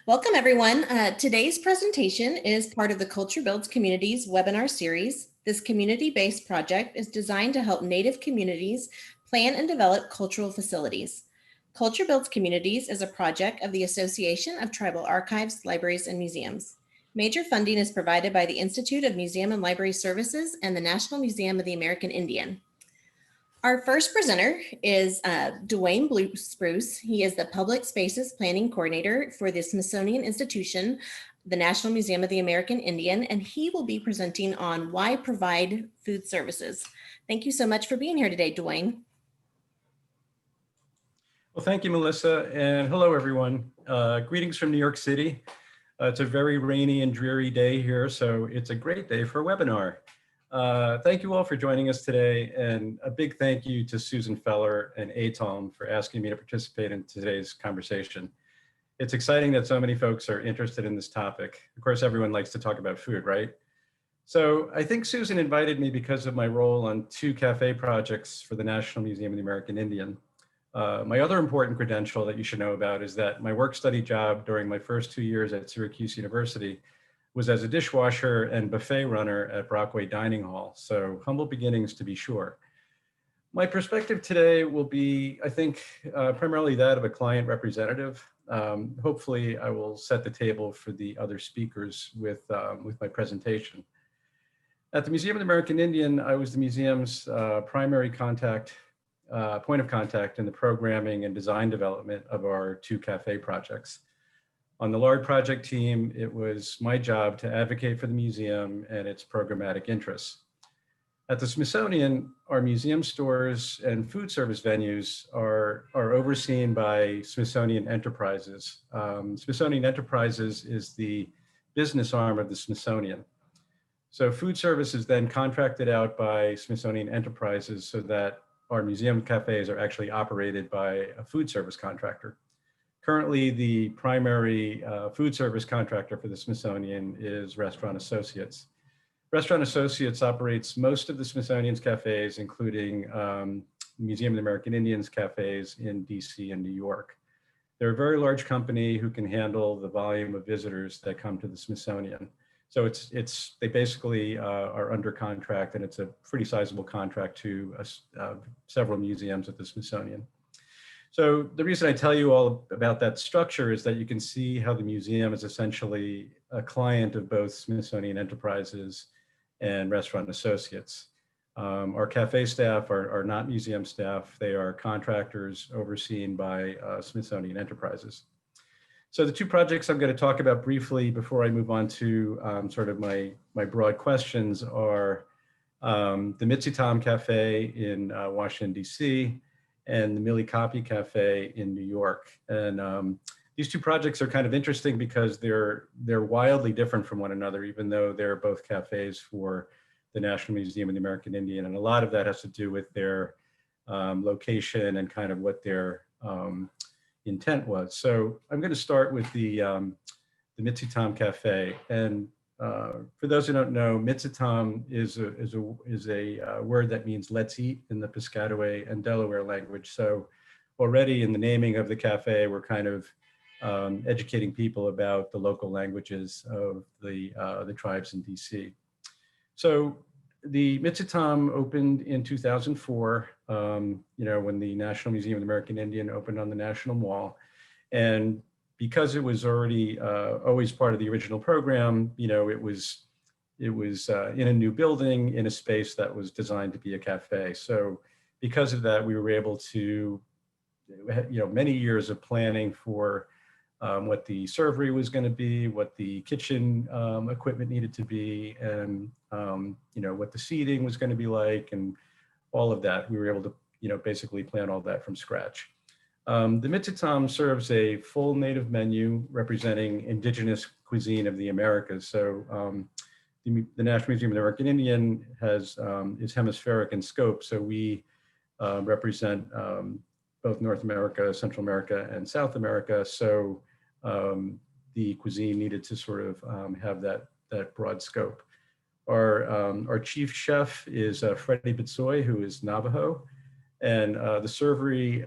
Welcome everyone. Today's presentation is part of the Culture Builds Communities webinar series. This community-based project is designed to help Native communities plan and develop cultural facilities. Culture Builds Communities is a project of the Association of Tribal Archives, Libraries, and Museums. Major funding is provided by the Institute of Museum and Library Services and the National Museum of the American Indian. Our first presenter is Dwayne Spruce. He is the Public Spaces Planning Coordinator for the Smithsonian Institution, the National Museum of the American Indian, and he will be presenting on why provide food services. Thank you so much for being here today, Dwayne. Well, thank you, Melissa, and hello, everyone. Greetings from New York City. It's a very rainy and dreary day here, so it's a great day for a webinar. Thank you all for joining us today, and a big thank you to Susan Feller and ATOM for asking me to participate in today's conversation. It's exciting that so many folks are interested in this topic. Of course, everyone likes to talk about food, right? So I think Susan invited me because of my role on 2 cafe projects for the National Museum of the American Indian. My other important credential that you should know about is that my work-study job during my first 2 years at Syracuse University was as a dishwasher and buffet runner at Brockway Dining Hall. So humble beginnings, to be sure. My perspective today will be, I think, primarily that of a client representative. Hopefully I will set the table for the other speakers with my presentation. At the Museum of the American Indian, I was the museum's primary point of contact in the programming and design development of our 2 cafe projects. On the LARD project team, it was my job to advocate for the museum and its programmatic interests. At the Smithsonian, our museum stores and food service venues are overseen by Smithsonian Enterprises. Smithsonian Enterprises is the business arm of the Smithsonian. So food service is then contracted out by Smithsonian Enterprises so that our museum cafes are actually operated by a food service contractor. Currently, the primary food service contractor for the Smithsonian is Restaurant Associates. Restaurant Associates operates most of the Smithsonian's cafes, including Museum of the American Indians cafes in DC and New York. They're a very large company who can handle the volume of visitors that come to the Smithsonian. So they basically are under contract, and it's a pretty sizable contract to several museums at the Smithsonian. So the reason I tell you all about that structure is that you can see how the museum is essentially a client of both Smithsonian Enterprises and Restaurant Associates. Our cafe staff are not museum staff. They are contractors overseen by Smithsonian Enterprises. So the 2 projects I'm going to talk about briefly before I move on to sort of my broad questions are the Mitsitam Cafe in Washington, DC, and the Millie Copy Cafe in New York. And these 2 projects are kind of interesting because they're wildly different from one another, even though they're both cafes for the National Museum of the American Indian. And a lot of that has to do with their location and kind of what their intent was. So I'm going to start with the Mitsitam Cafe. And for those who don't know, Mitsitam is a word that means let's eat in the Piscataway and Delaware language. So already in the naming of the cafe, we're kind of educating people about the local languages of the tribes in DC. So the Mitsitam opened in 2004, when the National Museum of the American Indian opened on the National Mall. And because it was already always part of the original program, it was in a new building in a space that was designed to be a cafe. So because of that, we were able to, many years of planning for what the servery was going to be, what the kitchen equipment needed to be, and what the seating was going to be like, and all of that. We were able to, basically plan all that from scratch. The Mitsitam serves a full native menu representing indigenous cuisine of the Americas. So the National Museum of the American Indian is hemispheric in scope. So we represent both North America, Central America, and South America. So the cuisine needed to sort of have that broad scope. Our chief chef is Freddie Bitsoy, who is Navajo. And the servery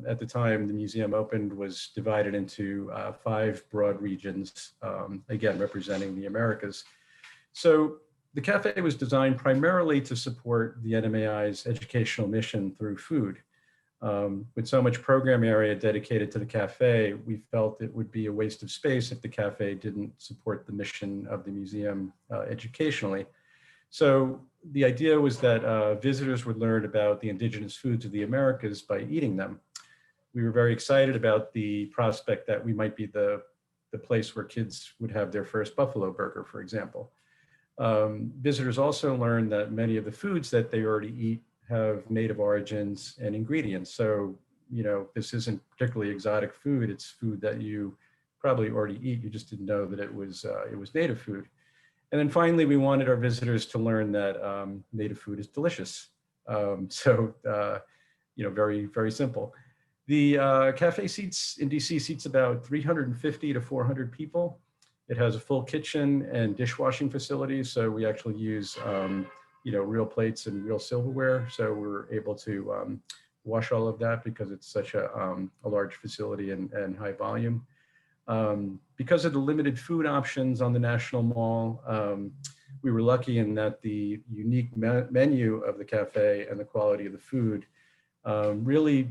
at the time the museum opened was divided into 5 broad regions, again, representing the Americas. So the cafe was designed primarily to support the NMAI's educational mission through food. With so much program area dedicated to the cafe, we felt it would be a waste of space if the cafe didn't support the mission of the museum educationally. So the idea was that visitors would learn about the indigenous foods of the Americas by eating them. We were very excited about the prospect that we might be the place where kids would have their first buffalo burger, for example. Visitors also learned that many of the foods that they already eat have native origins and ingredients. So, this isn't particularly exotic food. It's food that you probably already eat. You just didn't know that it was native food. And then finally, we wanted our visitors to learn that native food is delicious. Very, very simple. The cafe seats in DC seats about 350 to 400 people. It has a full kitchen and dishwashing facilities. So we actually use, real plates and real silverware. So we're able to wash all of that because it's such a large facility and high volume. Because of the limited food options on the National Mall, we were lucky in that the unique menu of the cafe and the quality of the food really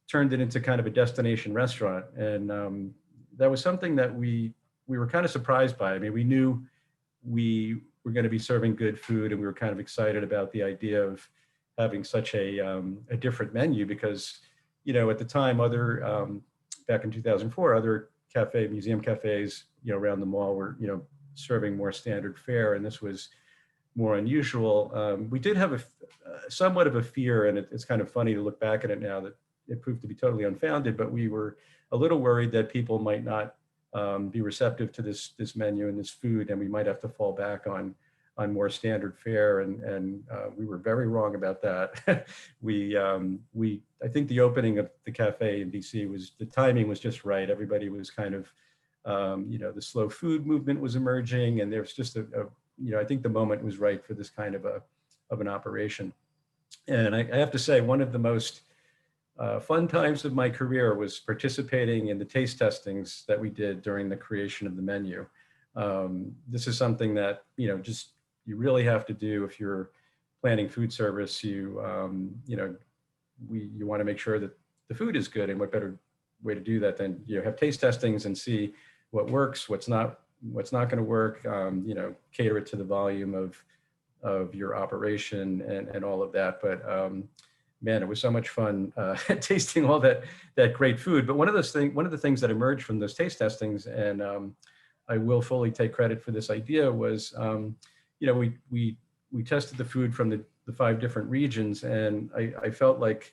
turned it into kind of a destination restaurant. And that was something that we were kind of surprised by. I mean, we knew we were going to be serving good food, and we were kind of excited about the idea of having such a different menu because, at the time, back in 2004, other museum cafes, around the mall were, serving more standard fare, and this was more unusual. We did have somewhat of a fear, and it's kind of funny to look back at it now that it proved to be totally unfounded, but we were a little worried that people might not be receptive to this menu and this food, and we might have to fall back on more standard fare, and we were very wrong about that. I think the opening of the cafe in DC the timing was just right. Everybody was kind of, the slow food movement was emerging, and there's just I think the moment was right for this kind of an operation. And I have to say, one of the most fun times of my career was participating in the taste testings that we did during the creation of the menu. This is something that, you really have to do if you're planning food service. You want to make sure that the food is good, and what better way to do that than have taste testings and see what works, what's not going to work, cater it to the volume of your operation and all of that. But man, it was so much fun tasting all that great food. But one of the things that emerged from those taste testings, and I will fully take credit for this idea, was we tested the food from the 5 different regions, and I felt like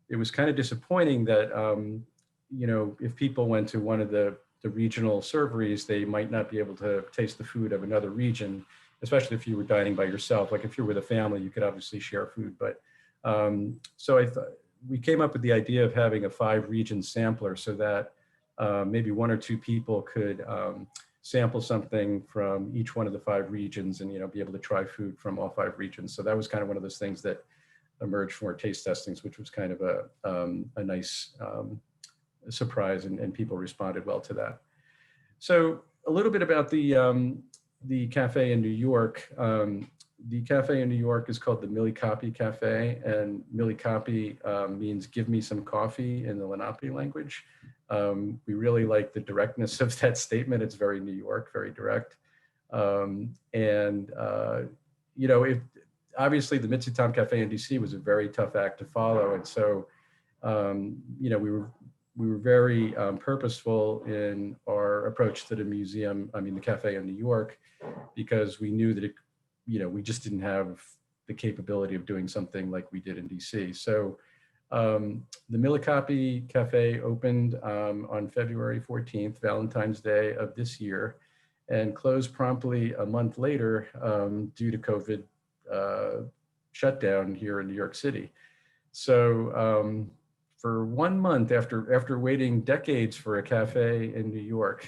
it was kind of disappointing that if people went to one of the regional serveries, they might not be able to taste the food of another region, especially if you were dining by yourself. Like if you're with a family, you could obviously share food, but so I thought we came up with the idea of having a 5-region sampler so that maybe 1 or 2 people could sample something from each one of the 5 regions and be able to try food from all 5 regions. So that was kind of one of those things that emerged from our taste testings, which was kind of a nice surprise, and people responded well to that. So a little bit about the cafe in New York. The cafe in New York is called the Millie Copy Cafe, and Millie Copy means "give me some coffee" in the Lenape language. We really like the directness of that statement. It's very New York, very direct. Obviously the Mitsutam Cafe in DC was a very tough act to follow, and so we were very purposeful in our approach to the cafe in New York, because we knew that we just didn't have the capability of doing something like we did in DC. So the Millicopy Cafe opened on February 14th, Valentine's Day of this year, and closed promptly a month later due to COVID shutdown here in New York City. So for 1 month, after waiting decades for a cafe in New York,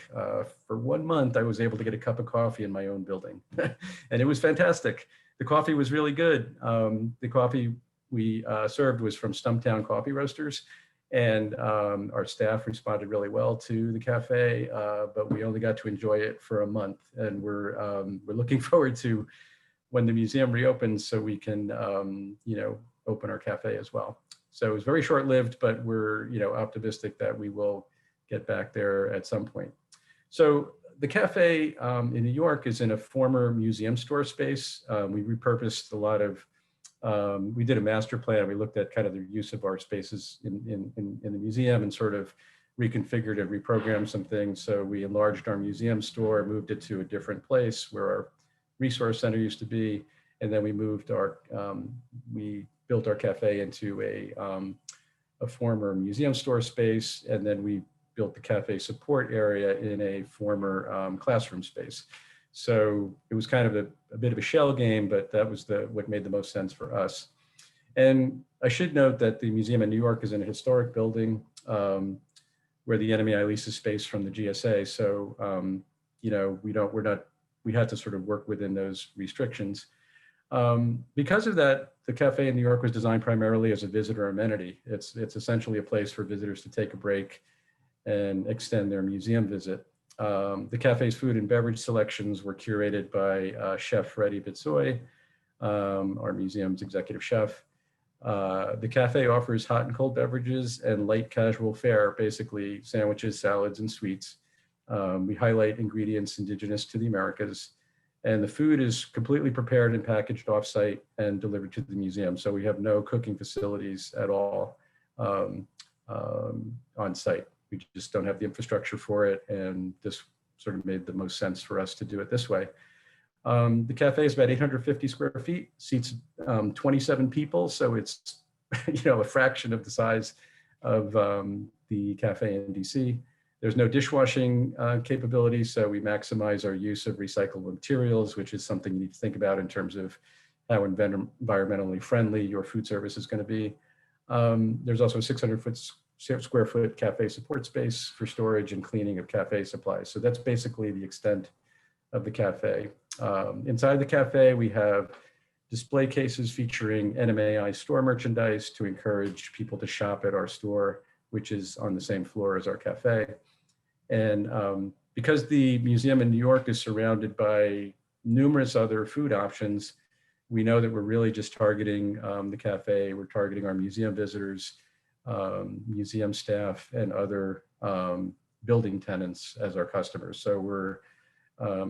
for 1 month, I was able to get a cup of coffee in my own building. And it was fantastic. The coffee was really good. The coffee we served was from Stumptown Coffee Roasters. And our staff responded really well to the cafe, but we only got to enjoy it for a month. And we're looking forward to when the museum reopens so we can, open our cafe as well. So it was very short-lived, but we're, optimistic that we will get back there at some point. So the cafe in New York is in a former museum store space. We repurposed a lot of, we did a master plan. We looked at kind of the use of our spaces in the museum and sort of reconfigured and reprogrammed some things. So we enlarged our museum store, moved it to a different place where our resource center used to be. And then we moved we built our cafe into a former museum store space. And then we built the cafe support area in a former classroom space. So it was kind of a bit of a shell game, but that was what made the most sense for us. And I should note that the museum in New York is in a historic building where the NMEI leases space from the GSA. So, we had to sort of work within those restrictions. Because of that, the cafe in New York was designed primarily as a visitor amenity. It's essentially a place for visitors to take a break and extend their museum visit. The cafe's food and beverage selections were curated by Chef Freddie Bitsoy, our museum's executive chef. The cafe offers hot and cold beverages and light casual fare, basically sandwiches, salads, and sweets. We highlight ingredients indigenous to the Americas, and the food is completely prepared and packaged offsite and delivered to the museum. So we have no cooking facilities at all on site. We just don't have the infrastructure for it, and this sort of made the most sense for us to do it this way. The cafe is about 850 square feet, seats 27 people, so it's a fraction of the size of the cafe in DC. There's no dishwashing capability, so we maximize our use of recyclable materials, which is something you need to think about in terms of how environmentally friendly your food service is going to be. There's also a 600 square foot cafe support space for storage and cleaning of cafe supplies. So that's basically the extent of the cafe. Inside the cafe, we have display cases featuring NMAI store merchandise to encourage people to shop at our store, which is on the same floor as our cafe. And because the museum in New York is surrounded by numerous other food options, we know that we're really just targeting the cafe. We're targeting our museum visitors, museum staff, and other building tenants as our customers. So we're,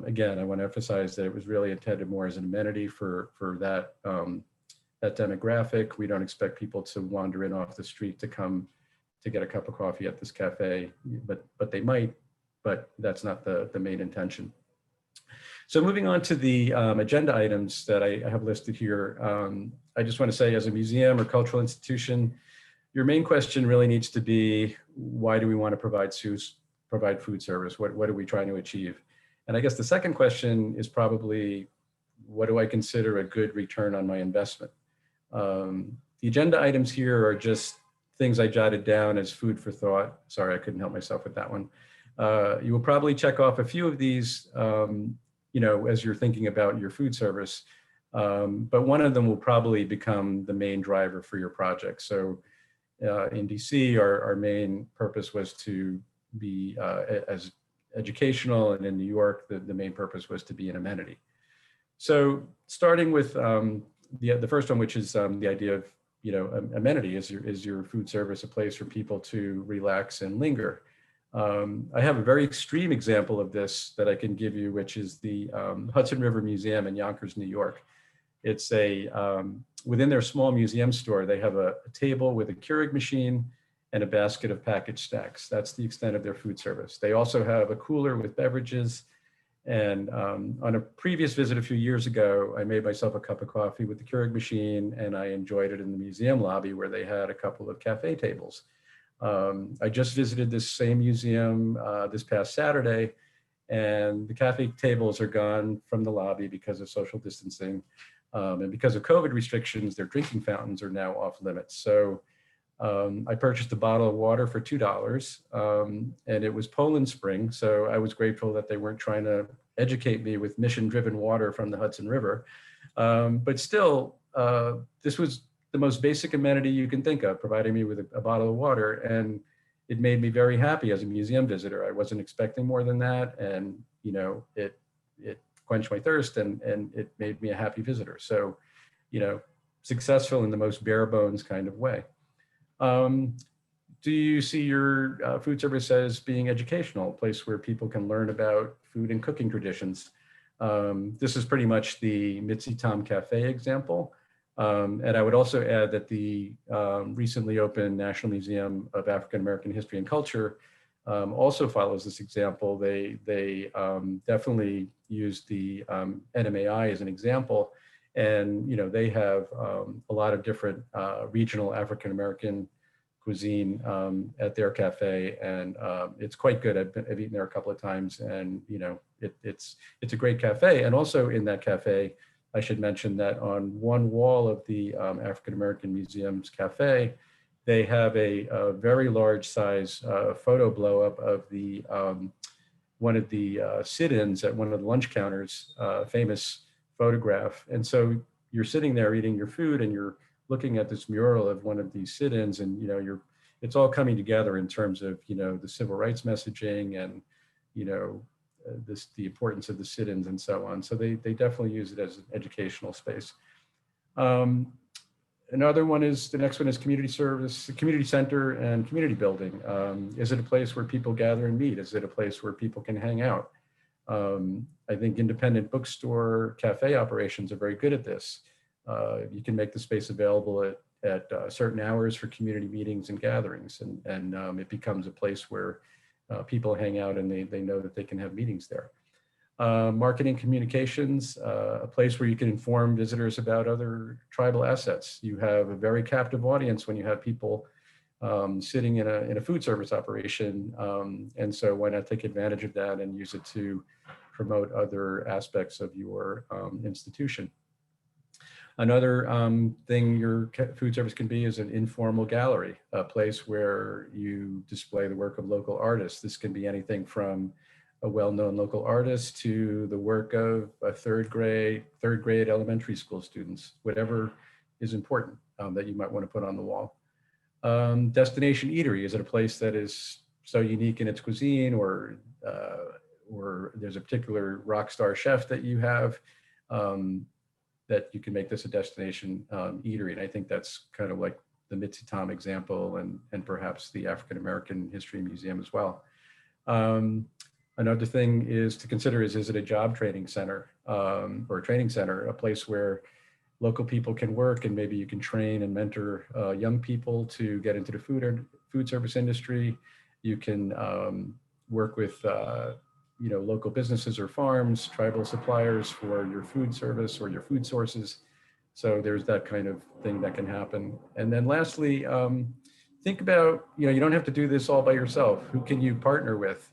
again, I want to emphasize that it was really intended more as an amenity for that, that demographic. We don't expect people to wander in off the street to come to get a cup of coffee at this cafe, but they might, but that's not the main intention. So moving on to the agenda items that I have listed here, I just want to say, as a museum or cultural institution, your main question really needs to be, why do we want to provide food service? What are we trying to achieve? And I guess the second question is probably, what do I consider a good return on my investment? The agenda items here are just things I jotted down as food for thought. Sorry, I couldn't help myself with that one. You will probably check off a few of these, as you're thinking about your food service, but one of them will probably become the main driver for your project. So in DC, our main purpose was to be as educational, and in New York, the main purpose was to be an amenity. So starting with the first one, which is the idea of amenity, is your food service a place for people to relax and linger? I have a very extreme example of this that I can give you, which is the Hudson River Museum in Yonkers, New York. It's within their small museum store, they have a table with a Keurig machine and a basket of packaged snacks. That's the extent of their food service. They also have a cooler with beverages. And on a previous visit a few years ago, I made myself a cup of coffee with the Keurig machine, and I enjoyed it in the museum lobby where they had a couple of cafe tables. I just visited this same museum this past Saturday, and the cafe tables are gone from the lobby because of social distancing. And because of COVID restrictions, their drinking fountains are now off limits. So I purchased a bottle of water for $2, and it was Poland Spring. So I was grateful that they weren't trying to educate me with mission-driven water from the Hudson River. But still, this was the most basic amenity you can think of, providing me with a bottle of water. And it made me very happy as a museum visitor. I wasn't expecting more than that. And, you know, it quenched my thirst, and it made me a happy visitor. So, you know, successful in the most bare bones kind of way. Do you see your food service as being educational, a place where people can learn about food and cooking traditions? This is pretty much the Mitzi Tom Cafe example. And I would also add that the recently opened National Museum of African American History and Culture also follows this example. They definitely use the NMAI as an example. And, you know, they have a lot of different regional African American cuisine at their cafe, and it's quite good. I've eaten there a couple of times, and you know, it's a great cafe. And also in that cafe, I should mention that on one wall of the African American Museum's cafe, they have a very large size photo blow up of the one of the sit-ins at one of the lunch counters, famous photograph. And so you're sitting there eating your food, and you're looking at this mural of one of these sit-ins, and you know, it's all coming together in terms of, you know, the civil rights messaging, and you know, the importance of the sit-ins and so on. So they definitely use it as an educational space. Another one is, the next one is community service, community center and community building. Is it a place where people gather and meet? Is it a place where people can hang out? I think independent bookstore, cafe operations are very good at this. You can make the space available at certain hours for community meetings and gatherings, and it becomes a place where people hang out, and they know that they can have meetings there. Marketing communications, a place where you can inform visitors about other tribal assets. You have a very captive audience when you have people sitting in a food service operation, and so why not take advantage of that and use it to promote other aspects of your institution. Another thing your food service can be is an informal gallery, a place where you display the work of local artists. This can be anything from a well-known local artist to the work of a third grade elementary school students, whatever is important that you might want to put on the wall. Destination eatery, is it a place that is so unique in its cuisine, or there's a particular rock star chef that you have, that you can make this a destination eatery? And I think that's kind of like the Mitzi Tom example, and perhaps the African American History Museum as well. Another thing is to consider is it a job training center, or a training center, a place where local people can work, and maybe you can train and mentor young people to get into the food service industry. You can work with you know, local businesses or farms, tribal suppliers for your food service or your food sources. So there's that kind of thing that can happen. And then lastly, think about, you know, you don't have to do this all by yourself. Who can you partner with?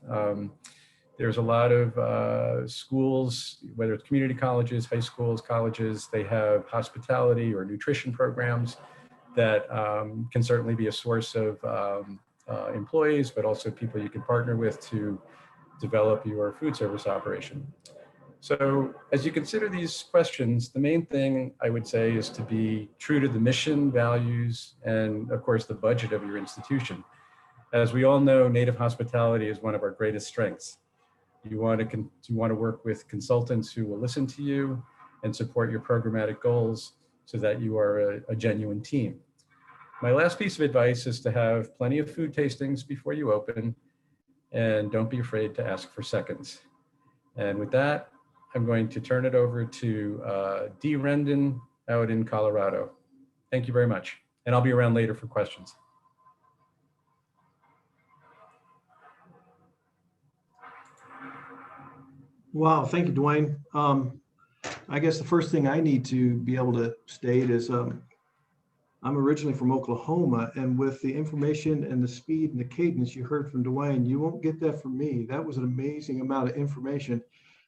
There's a lot of schools, whether it's community colleges, high schools, colleges, they have hospitality or nutrition programs that can certainly be a source of employees, but also people you can partner with to develop your food service operation. So as you consider these questions, the main thing I would say is to be true to the mission, values, and of course the budget of your institution. As we all know, Native hospitality is one of our greatest strengths. You want to work with consultants who will listen to you and support your programmatic goals so that you are a genuine team. My last piece of advice is to have plenty of food tastings before you open, and don't be afraid to ask for seconds. And with that, I'm going to turn it over to Dee Rendon out in Colorado. Thank you very much. And I'll be around later for questions. Wow, thank you, Dwayne. I guess the first thing I need to be able to state is I'm originally from Oklahoma, and with the information and the speed and the cadence you heard from Dwayne, you won't get that from me. That was an amazing amount of information.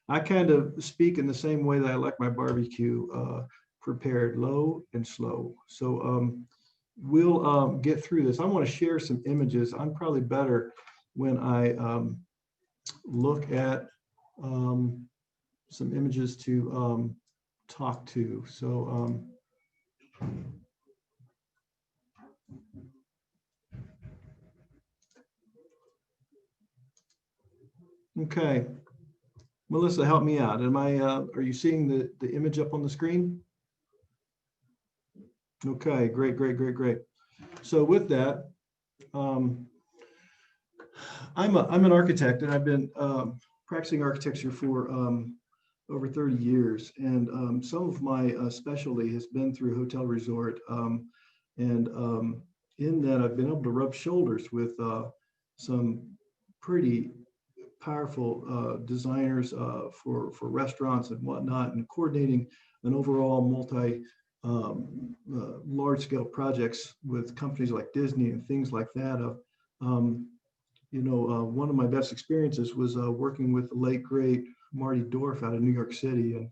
I kind of speak in the same way that I like my barbecue, prepared low and slow. So we'll get through this. I want to share some images. I'm probably better when I look at some images to talk to. So Okay, Melissa, help me out. Are you seeing the image up on the screen? Okay, great, great, great, great. So with that, I'm an architect, and I've been practicing architecture for over 30 years. And some of my specialty has been through hotel resort. And in that, I've been able to rub shoulders with some pretty powerful designers for restaurants and whatnot, and coordinating an overall large scale projects with companies like Disney and things like that. One of my best experiences was working with the late great Marty Dorff out of New York City,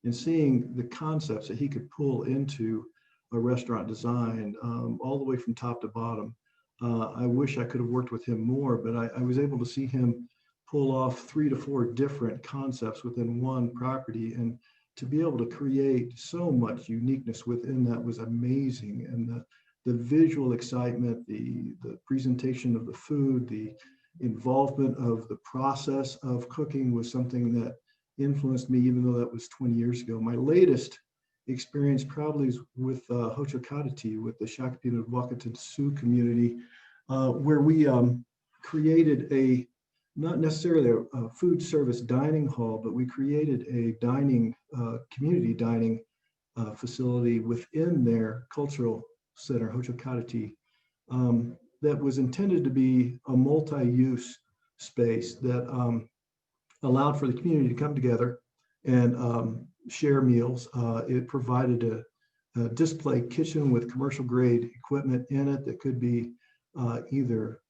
and seeing the concepts that he could pull into a restaurant design, all the way from top to bottom. I wish I could have worked with him more, but I was able to see him pull off 3 to 4 different concepts within one property, and to be able to create so much uniqueness within that was amazing. And the visual excitement, the presentation of the food, the involvement of the process of cooking was something that influenced me, even though that was 20 years ago. My latest experience probably is with Hochokatati, with the Shakopee Wakatan Sioux community, where we created not necessarily a food service dining hall, but we created a community dining facility within their cultural center, Hochokatati, that was intended to be a multi-use space that allowed for the community to come together and share meals. It provided a display kitchen with commercial grade equipment in it that could be either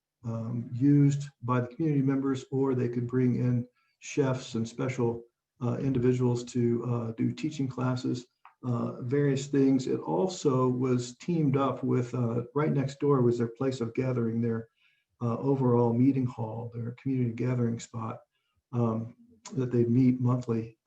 used by the community members, or they could bring in chefs and special individuals to do teaching classes, various things. It also was teamed up with, right next door was their place of gathering, their overall meeting hall, their community gathering spot that they meet monthly.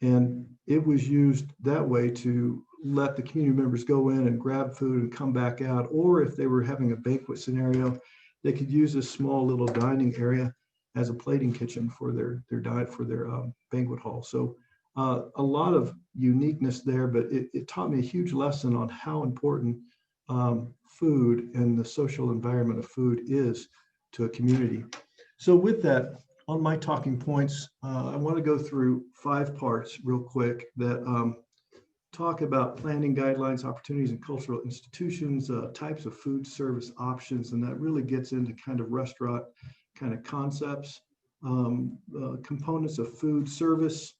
And it was used that way to let the community members go in and grab food and come back out. Or if they were having a banquet scenario, they could use this small little dining area as a plating kitchen for their banquet hall. So a lot of uniqueness there, but it taught me a huge lesson on how important food and the social environment of food is to a community. So with that, on my talking points, I want to go through 5 parts real quick that talk about planning guidelines, opportunities in cultural institutions, types of food service options, and that really gets into kind of restaurant kind of concepts, components of food service,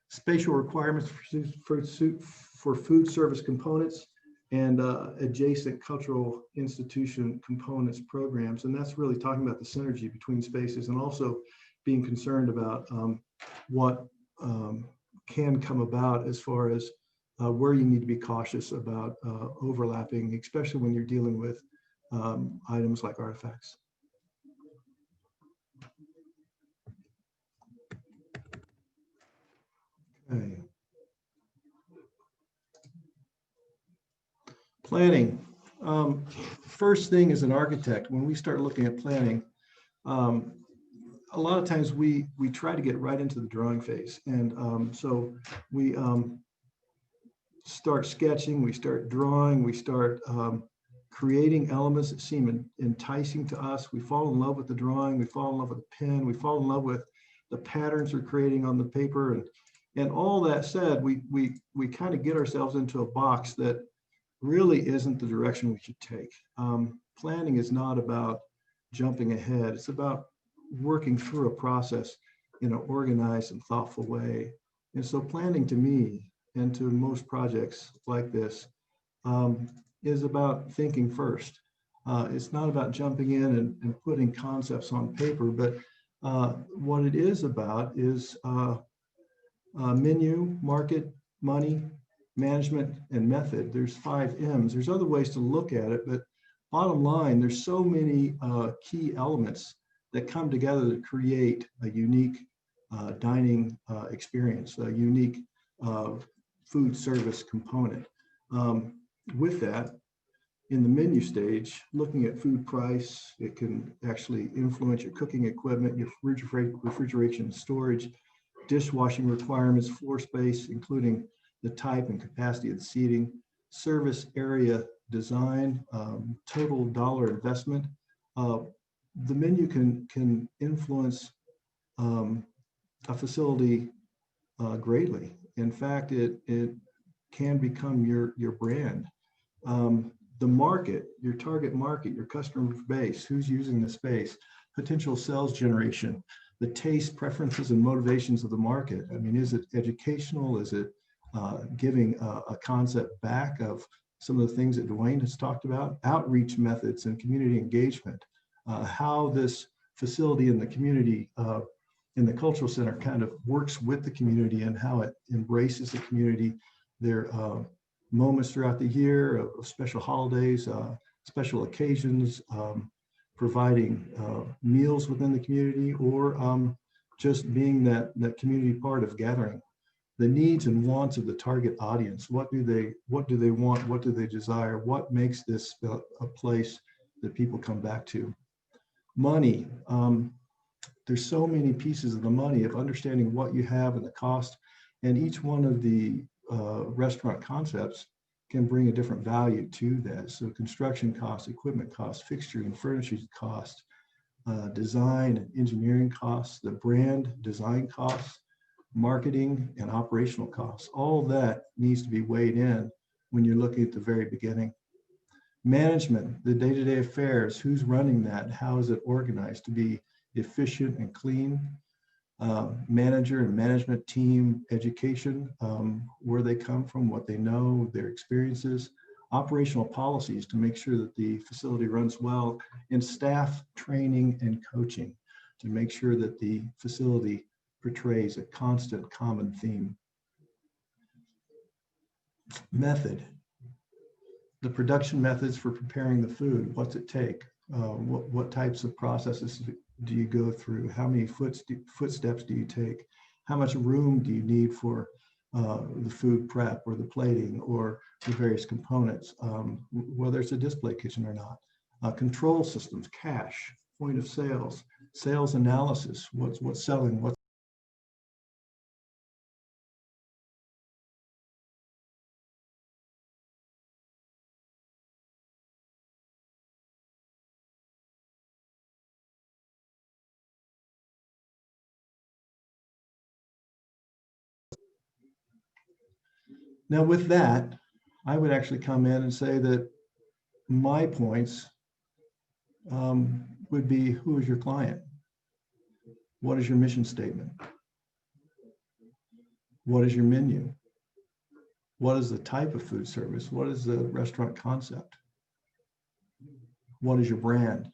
spatial requirements for food service components, and adjacent cultural institution components programs. And that's really talking about the synergy between spaces, and also being concerned about what can come about as far as where you need to be cautious about overlapping, especially when you're dealing with items like artifacts. Okay. Planning. First thing, as an architect, when we start looking at planning, a lot of times we try to get right into the drawing phase. And so we start sketching, we start drawing, we start creating elements that seem enticing to us. We fall in love with the drawing, we fall in love with the pen, we fall in love with the patterns we're creating on the paper. And all that said, we kind of get ourselves into a box that really isn't the direction we should take. Planning is not about jumping ahead. It's about working through a process in an organized and thoughtful way. And so planning, to me, and to most projects like this, is about thinking first. It's not about jumping in and putting concepts on paper, but what it is about is menu, market, money, management, and method. There's 5 M's. There's other ways to look at it, but bottom line, there's so many key elements that come together to create a unique dining experience, a unique food service component. With that, in the menu stage, looking at food price, it can actually influence your cooking equipment, your refrigeration and storage, dishwashing requirements, floor space, including the type and capacity of the seating, service area design, total dollar investment. The menu can influence a facility greatly. In fact, it can become your brand. The market, your target market, your customer base, who's using the space, potential sales generation, the taste, preferences, and motivations of the market. I mean, is it educational? Is it giving a concept back of some of the things that Dwayne has talked about? Outreach methods and community engagement. How this facility in the community, in the cultural center, kind of works with the community and how it embraces the community. Their moments throughout the year of special holidays, special occasions, providing meals within the community, or just being that community part of gathering. The needs and wants of the target audience. What do they want? What do they desire? What makes this a place that people come back to? Money. There's so many pieces of the money of understanding what you have and the cost, and each one of the restaurant concepts can bring a different value to that. So construction costs, equipment costs, fixturing and furnishing costs, design and engineering costs, the brand design costs, marketing and operational costs. All that needs to be weighed in when you're looking at the very beginning. Management, the day-to-day affairs, who's running that? How is it organized to be efficient and clean? Manager and management team education, where they come from, what they know, their experiences, operational policies to make sure that the facility runs well, and staff training and coaching to make sure that the facility portrays a constant common theme. Method, the production methods for preparing the food. What's it take? What types of processes do you go through? How many footsteps do you take? How much room do you need for the food prep or the plating or the various components, whether it's a display kitchen or not? Control systems, cash, point of sales, sales analysis, what's selling, what's Now with that, I would actually come in and say that my points would be, who is your client? What is your mission statement? What is your menu? What is the type of food service? What is the restaurant concept? What is your brand?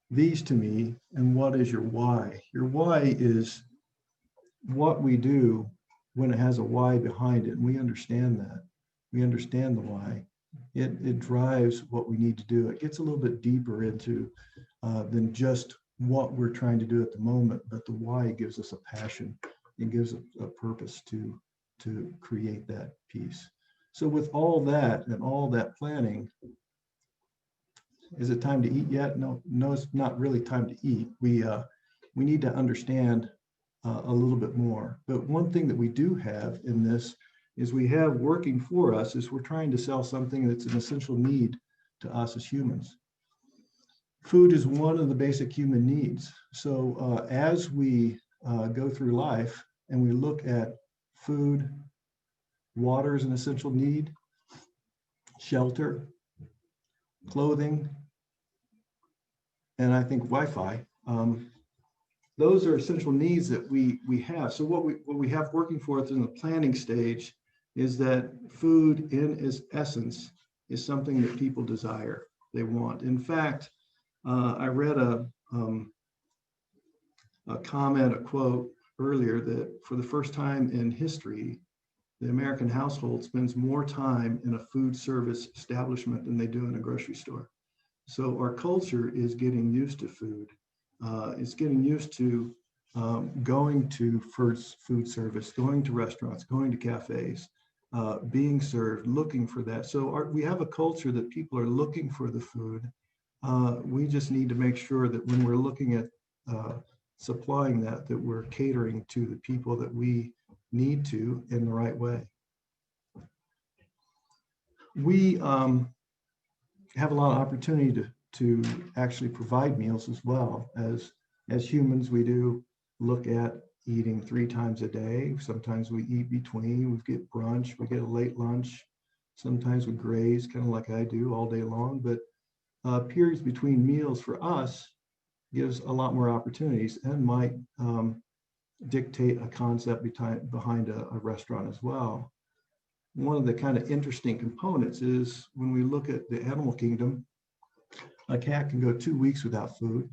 These to me, and what is your why? Your why is what we do when it has a why behind it. And we understand that. We understand the why. It drives what we need to do. It gets a little bit deeper into than just what we're trying to do at the moment, but the why gives us a passion. It gives a purpose to create that piece. So with all that and all that planning, is it time to eat yet? No, it's not really time to eat. We need to understand a little bit more. But one thing that we do have in this is we have working for us is we're trying to sell something that's an essential need to us as humans. Food is one of the basic human needs. So as we go through life and we look at food, water is an essential need, shelter, clothing, and I think Wi-Fi. Those are essential needs that we have. So what we have working for us in the planning stage is that food in its essence is something that people desire, they want. In fact, I read a comment, a quote earlier that for the first time in history, the American household spends more time in a food service establishment than they do in a grocery store. So our culture is getting used to food. It's getting used to going to food service, going to restaurants, going to cafes. being served, looking for that. So we have a culture that people are looking for the food. We just need to make sure that when we're looking at supplying that we're catering to the people that we need to in the right way. We have a lot of opportunity to actually provide meals as well. As humans, we do look at eating 3 times a day. Sometimes we eat between, we get brunch, we get a late lunch. Sometimes we graze, kind of like I do all day long, but periods between meals for us gives a lot more opportunities and might dictate a concept behind a restaurant as well. One of the kind of interesting components is when we look at the animal kingdom, a cat can go 2 weeks without food,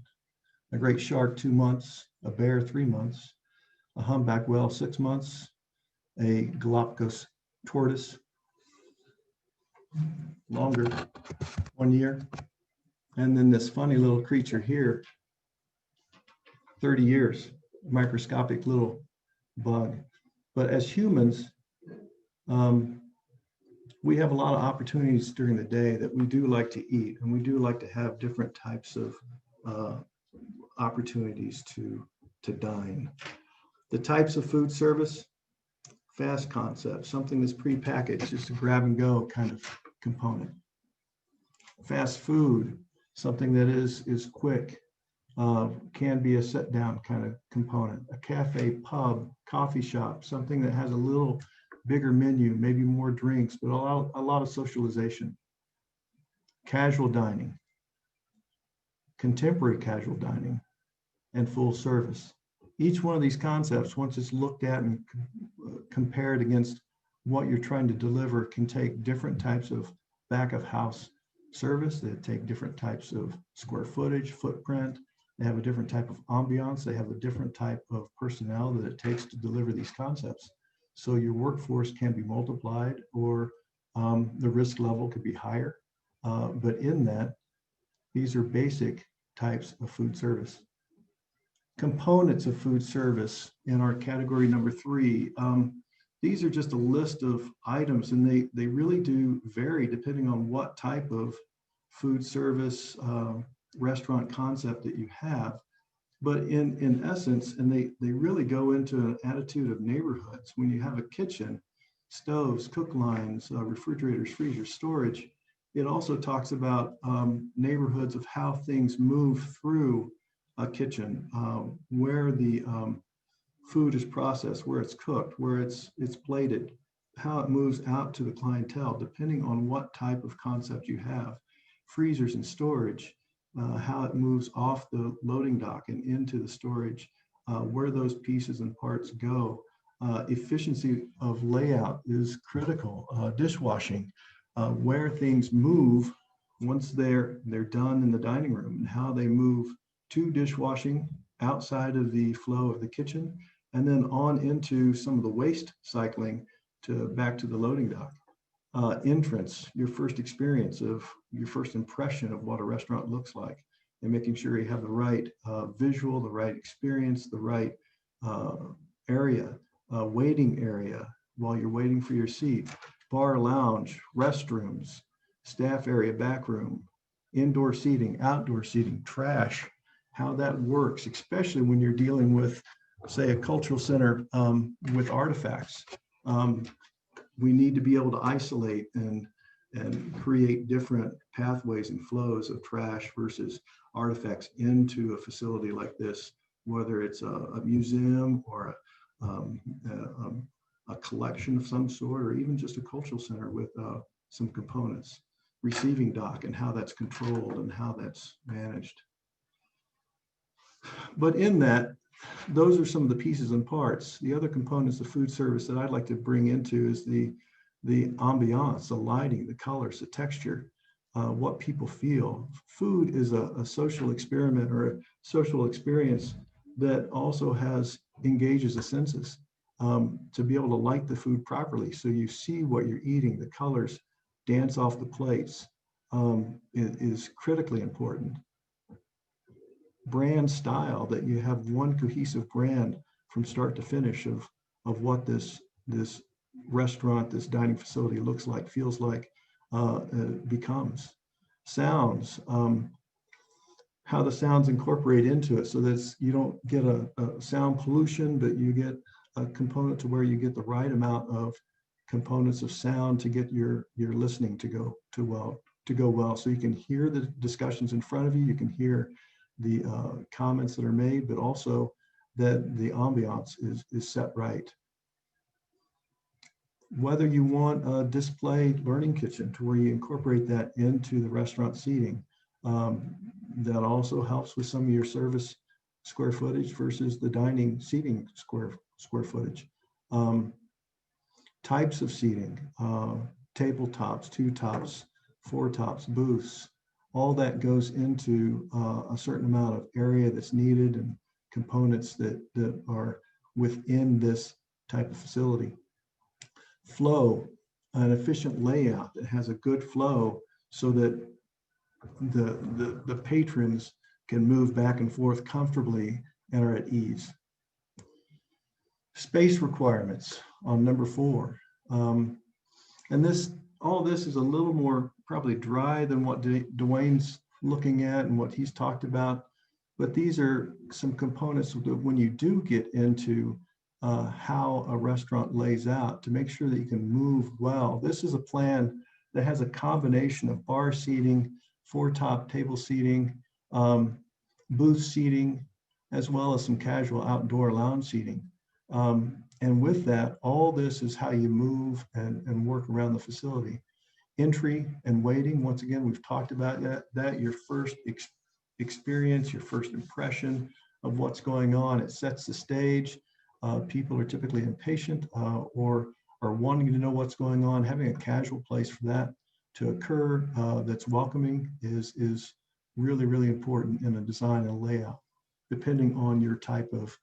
a great shark 2 months, a bear 3 months, a humpback whale 6 months, a Galapagos tortoise longer, 1 year, and then this funny little creature here, 30 years, microscopic little bug. But as humans, we have a lot of opportunities during the day that we do like to eat, and we do like to have different types of opportunities to dine. The types of food service, fast concept, something that's prepackaged, just a grab and go kind of component. Fast food, something that is quick, can be a sit down kind of component. A cafe, pub, coffee shop, something that has a little bigger menu, maybe more drinks, but a lot of socialization. Casual dining, contemporary casual dining, and full service. Each one of these concepts, once it's looked at and compared against what you're trying to deliver, can take different types of back of house service. They take different types of square footage, footprint. They have a different type of ambiance. They have a different type of personnel that it takes to deliver these concepts. So your workforce can be multiplied, or the risk level could be higher. But in that, these are basic types of food service. Components of food service in our category number 3. These are just a list of items, and they really do vary depending on what type of food service restaurant concept that you have. But in essence, and they really go into an attitude of neighborhoods. When you have a kitchen, stoves, cook lines, refrigerators, freezers, storage, it also talks about neighborhoods of how things move through a kitchen, where the food is processed, where it's cooked, where it's plated, how it moves out to the clientele, depending on what type of concept you have. Freezers and storage, how it moves off the loading dock and into the storage, where those pieces and parts go. Efficiency of layout is critical. Dishwashing, where things move once they're done in the dining room, and how they move to dishwashing outside of the flow of the kitchen, and then on into some of the waste cycling back to the loading dock. Entrance, your first experience of your first impression of what a restaurant looks like, and making sure you have the right visual, the right experience, the right area, waiting area while you're waiting for your seat, bar, lounge, restrooms, staff area, back room, indoor seating, outdoor seating, trash, how that works, especially when you're dealing with, say, a cultural center with artifacts. We need to be able to isolate and create different pathways and flows of trash versus artifacts into a facility like this, whether it's a museum or a collection of some sort, or even just a cultural center with some components. Receiving dock and how that's controlled and how that's managed. But in that, those are some of the pieces and parts. The other components of food service that I'd like to bring into is the ambiance, the lighting, the colors, the texture, what people feel. Food is a social experiment or a social experience that also engages the senses, to be able to light the food properly so you see what you're eating, the colors dance off the plates, is critically important. Brand style, that you have one cohesive brand from start to finish of what this restaurant, this dining facility looks like, feels like, becomes. Sounds, how the sounds incorporate into it so that you don't get a sound pollution, but you get a component to where you get the right amount of components of sound to get your listening to go well. So you can hear the discussions in front of you, you can hear the comments that are made, but also that the ambiance is set right. Whether you want a display learning kitchen to where you incorporate that into the restaurant seating, that also helps with some of your service square footage versus the dining seating square footage. Types of seating, tabletops, 2 tops, 4 tops, booths, all that goes into a certain amount of area that's needed and components that are within this type of facility. Flow, an efficient layout that has a good flow so that the patrons can move back and forth comfortably and are at ease. Space requirements on number 4. And all this is a little more probably dry than what Dwayne's looking at and what he's talked about. But these are some components that when you do get into how a restaurant lays out to make sure that you can move well. This is a plan that has a combination of bar seating, 4-top table seating, booth seating, as well as some casual outdoor lounge seating. And with that, all this is how you move and work around the facility. Entry and waiting, once again, we've talked about that your first experience, your first impression of what's going on. It sets the stage. People are typically impatient or are wanting to know what's going on. Having a casual place for that to occur that's welcoming is really, really important in a design and a layout, depending on your type of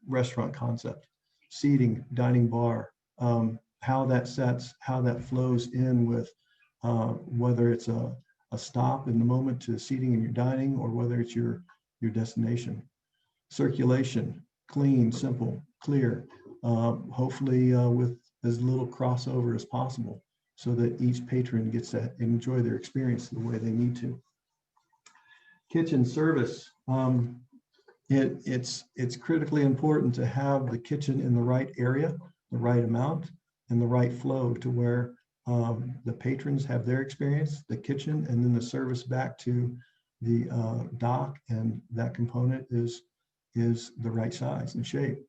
restaurant concept. Seating, dining bar, how that sets, how that flows in with whether it's a stop in the moment to seating in your dining or whether it's your destination. Circulation, clean, simple, clear, hopefully with as little crossover as possible so that each patron gets to enjoy their experience the way they need to. Kitchen service. It's critically important to have the kitchen in the right area, the right amount, and the right flow to where the patrons have their experience, the kitchen, and then the service back to the dock, and that component is the right size and shape.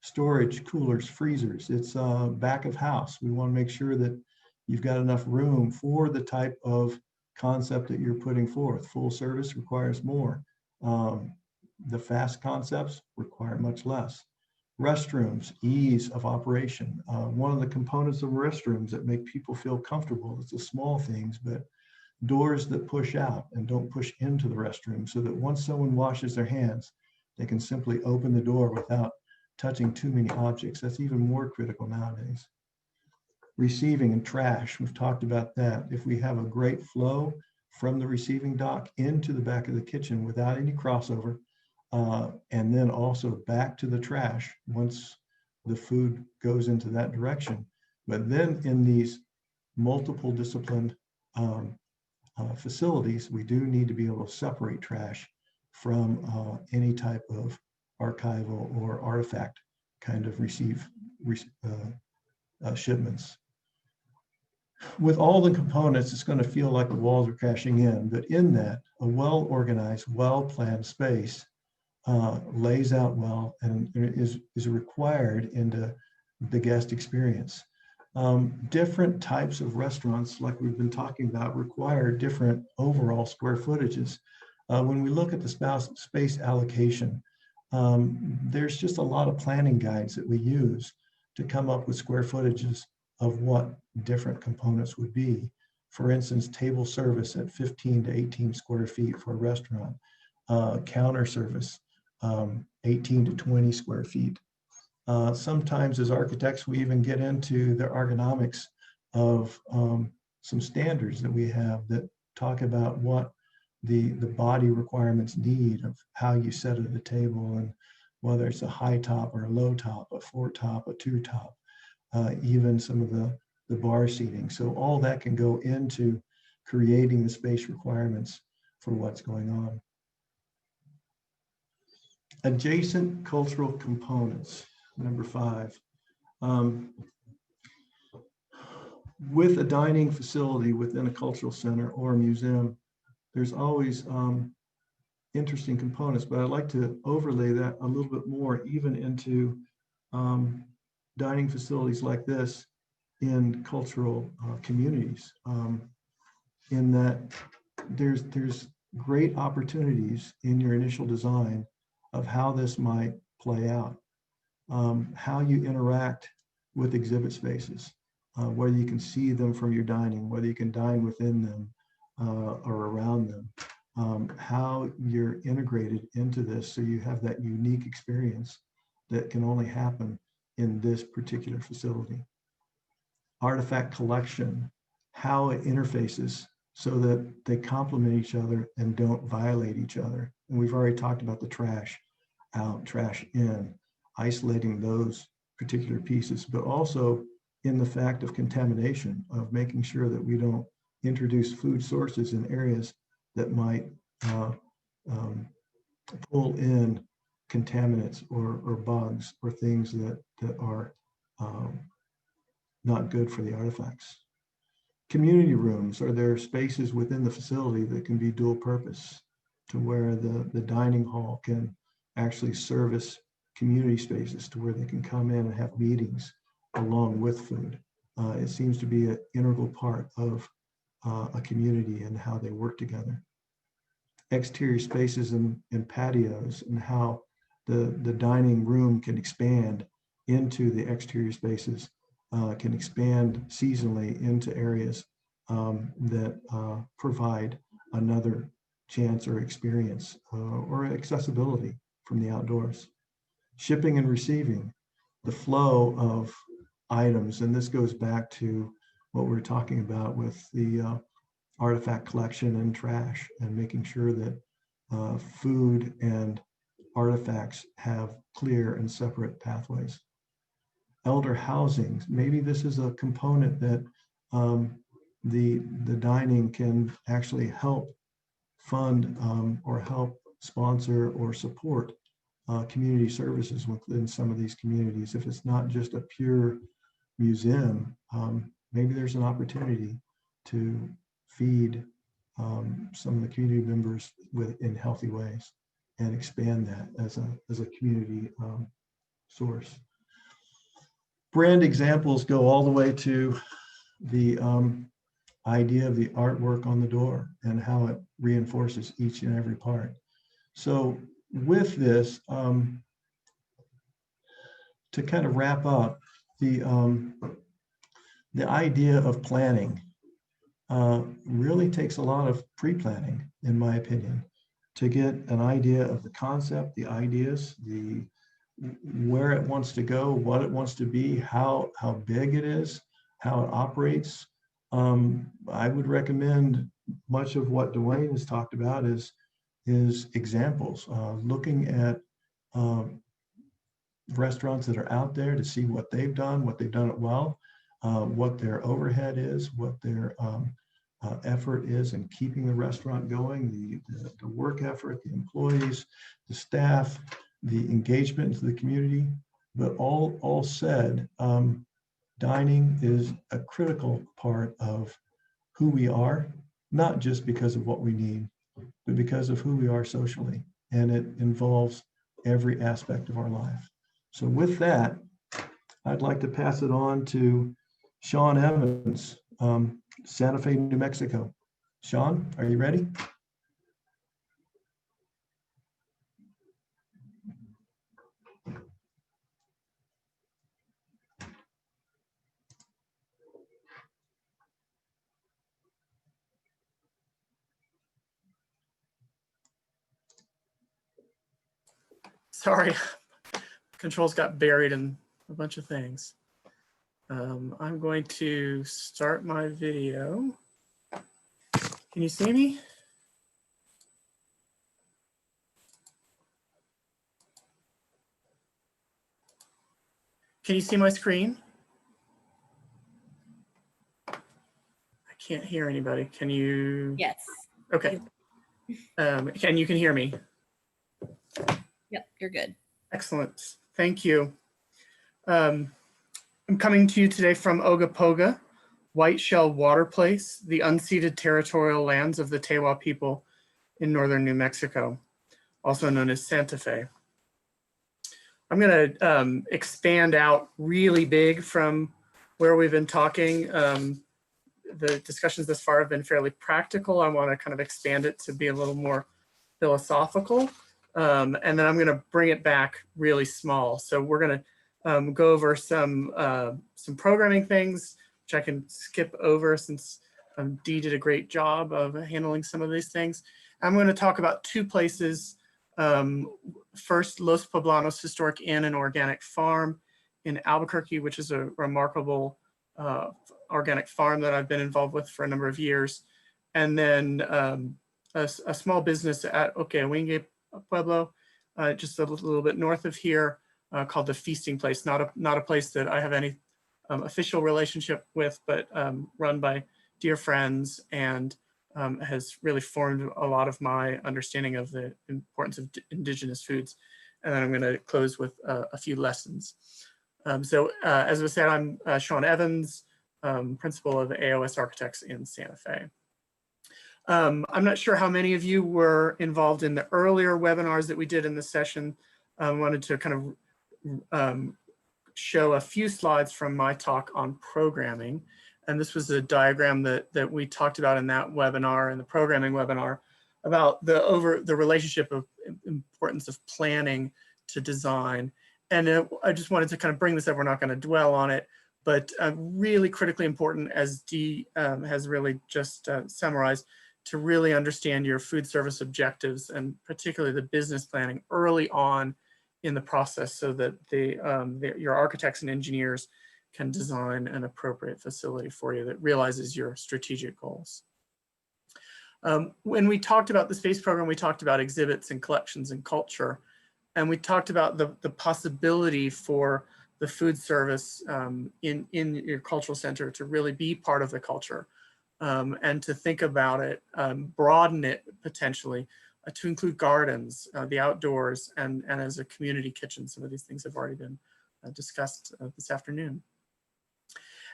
Storage, coolers, freezers, it's back of house. We want to make sure that you've got enough room for the type of concept that you're putting forth. Full service requires more. The fast concepts require much less. Restrooms, ease of operation. One of the components of restrooms that make people feel comfortable, it's the small things, but doors that push out and don't push into the restroom so that once someone washes their hands, they can simply open the door without touching too many objects. That's even more critical nowadays. Receiving and trash, we've talked about that. If we have a great flow from the receiving dock into the back of the kitchen without any crossover, and then also back to the trash once the food goes into that direction. But then in these multiple disciplined facilities, we do need to be able to separate trash from any type of archival or artifact kind of shipments. With all the components, it's going to feel like the walls are crashing in, but in that, a well-organized, well-planned space lays out well and is required into the guest experience. Different types of restaurants, like we've been talking about, require different overall square footages. When we look at the space allocation, there's just a lot of planning guides that we use to come up with square footages of what different components would be. For instance, table service at 15 to 18 square feet for a restaurant, counter service, 18 to 20 square feet. Sometimes as architects, we even get into the ergonomics of some standards that we have that talk about what the body requirements need of how you set at the table and whether it's a high top or a low top, a 4 top, a 2 top. even some of the bar seating. So all that can go into creating the space requirements for what's going on. Adjacent cultural components, number 5. With a dining facility within a cultural center or a museum, there's always interesting components, but I'd like to overlay that a little bit more even into dining facilities like this in cultural communities, in that there's great opportunities in your initial design of how this might play out, how you interact with exhibit spaces, whether you can see them from your dining, whether you can dine within them or around them, how you're integrated into this so you have that unique experience that can only happen in this particular facility. Artifact collection, how it interfaces so that they complement each other and don't violate each other. And we've already talked about the trash out, trash in, isolating those particular pieces, but also in the fact of contamination, of making sure that we don't introduce food sources in areas that might pull in contaminants or bugs or things that are not good for the artifacts. Community rooms, are there spaces within the facility that can be dual purpose to where the dining hall can actually service community spaces to where they can come in and have meetings along with food. It seems to be an integral part of a community and how they work together. Exterior spaces and patios, and how the dining room can expand into the exterior spaces, can expand seasonally into areas that provide another chance or experience or accessibility from the outdoors. Shipping and receiving, the flow of items, and this goes back to what we're talking about with the artifact collection and trash, and making sure that food and artifacts have clear and separate pathways. Elder housing, maybe this is a component that the dining can actually help fund or help sponsor or support community services within some of these communities. If it's not just a pure museum, maybe there's an opportunity to feed some of the community members in healthy ways and expand that as a community source. Brand examples go all the way to the idea of the artwork on the door and how it reinforces each and every part. So with this, to kind of wrap up, the idea of planning really takes a lot of pre-planning, in my opinion, to get an idea of the concept, the ideas, where it wants to go, what it wants to be, how big it is, how it operates. I would recommend much of what Dwayne has talked about is examples, looking at restaurants that are out there to see what they've done it well, what their overhead is, what their effort is in keeping the restaurant going, the work effort, the employees, the staff, the engagement into the community. But all said, dining is a critical part of who we are, not just because of what we need, but because of who we are socially. And it involves every aspect of our life. So with that, I'd like to pass it on to Sean Evans, Santa Fe, New Mexico. Sean, are you ready? Sorry, controls got buried in a bunch of things. I'm going to start my video. Can you see me? Can you see my screen? can't hear anybody. Can you? Yes. Okay. You can hear me? Yep, you're good. Excellent. Thank you. I'm coming to you today from Ogopoga, White Shell Water Place, the unceded territorial lands of the Tewa people in northern New Mexico, also known as Santa Fe. I'm going to expand out really big from where we've been talking. The discussions thus far have been fairly practical. I want to kind of expand it to be a little more philosophical. And then I'm going to bring it back really small. So we're going to go over some programming things, which I can skip over since Dee did a great job of handling some of these things. I'm going to talk about two places. First, Los Poblanos Historic Inn and Organic Farm in Albuquerque, which is a remarkable organic farm that I've been involved with for a number of years. And then a small business at Okeawinge Pueblo, just a little bit north of here, called the Feasting Place. Not a place that I have any official relationship with, but run by dear friends, and has really formed a lot of my understanding of the importance of indigenous foods. And then I'm going to close with a few lessons. So as I said, I'm Sean Evans, principal of AOS Architects in Santa Fe. I'm not sure how many of you were involved in the earlier webinars that we did in this session. I wanted to kind of show a few slides from my talk on programming. And this was a diagram that we talked about in that webinar, in the programming webinar, about the relationship of importance of planning to design. And I just wanted to kind of bring this up. We're not going to dwell on it, but really critically important, as Dee has really just summarized, to really understand your food service objectives, and particularly the business planning early on in the process, so that your architects and engineers can design an appropriate facility for you that realizes your strategic goals. When we talked about the space program, we talked about exhibits and collections and culture. And we talked about the possibility for the food service in your cultural center to really be part of the culture, and to think about it, broaden it potentially to include gardens, the outdoors, and as a community kitchen. Some of these things have already been discussed this afternoon.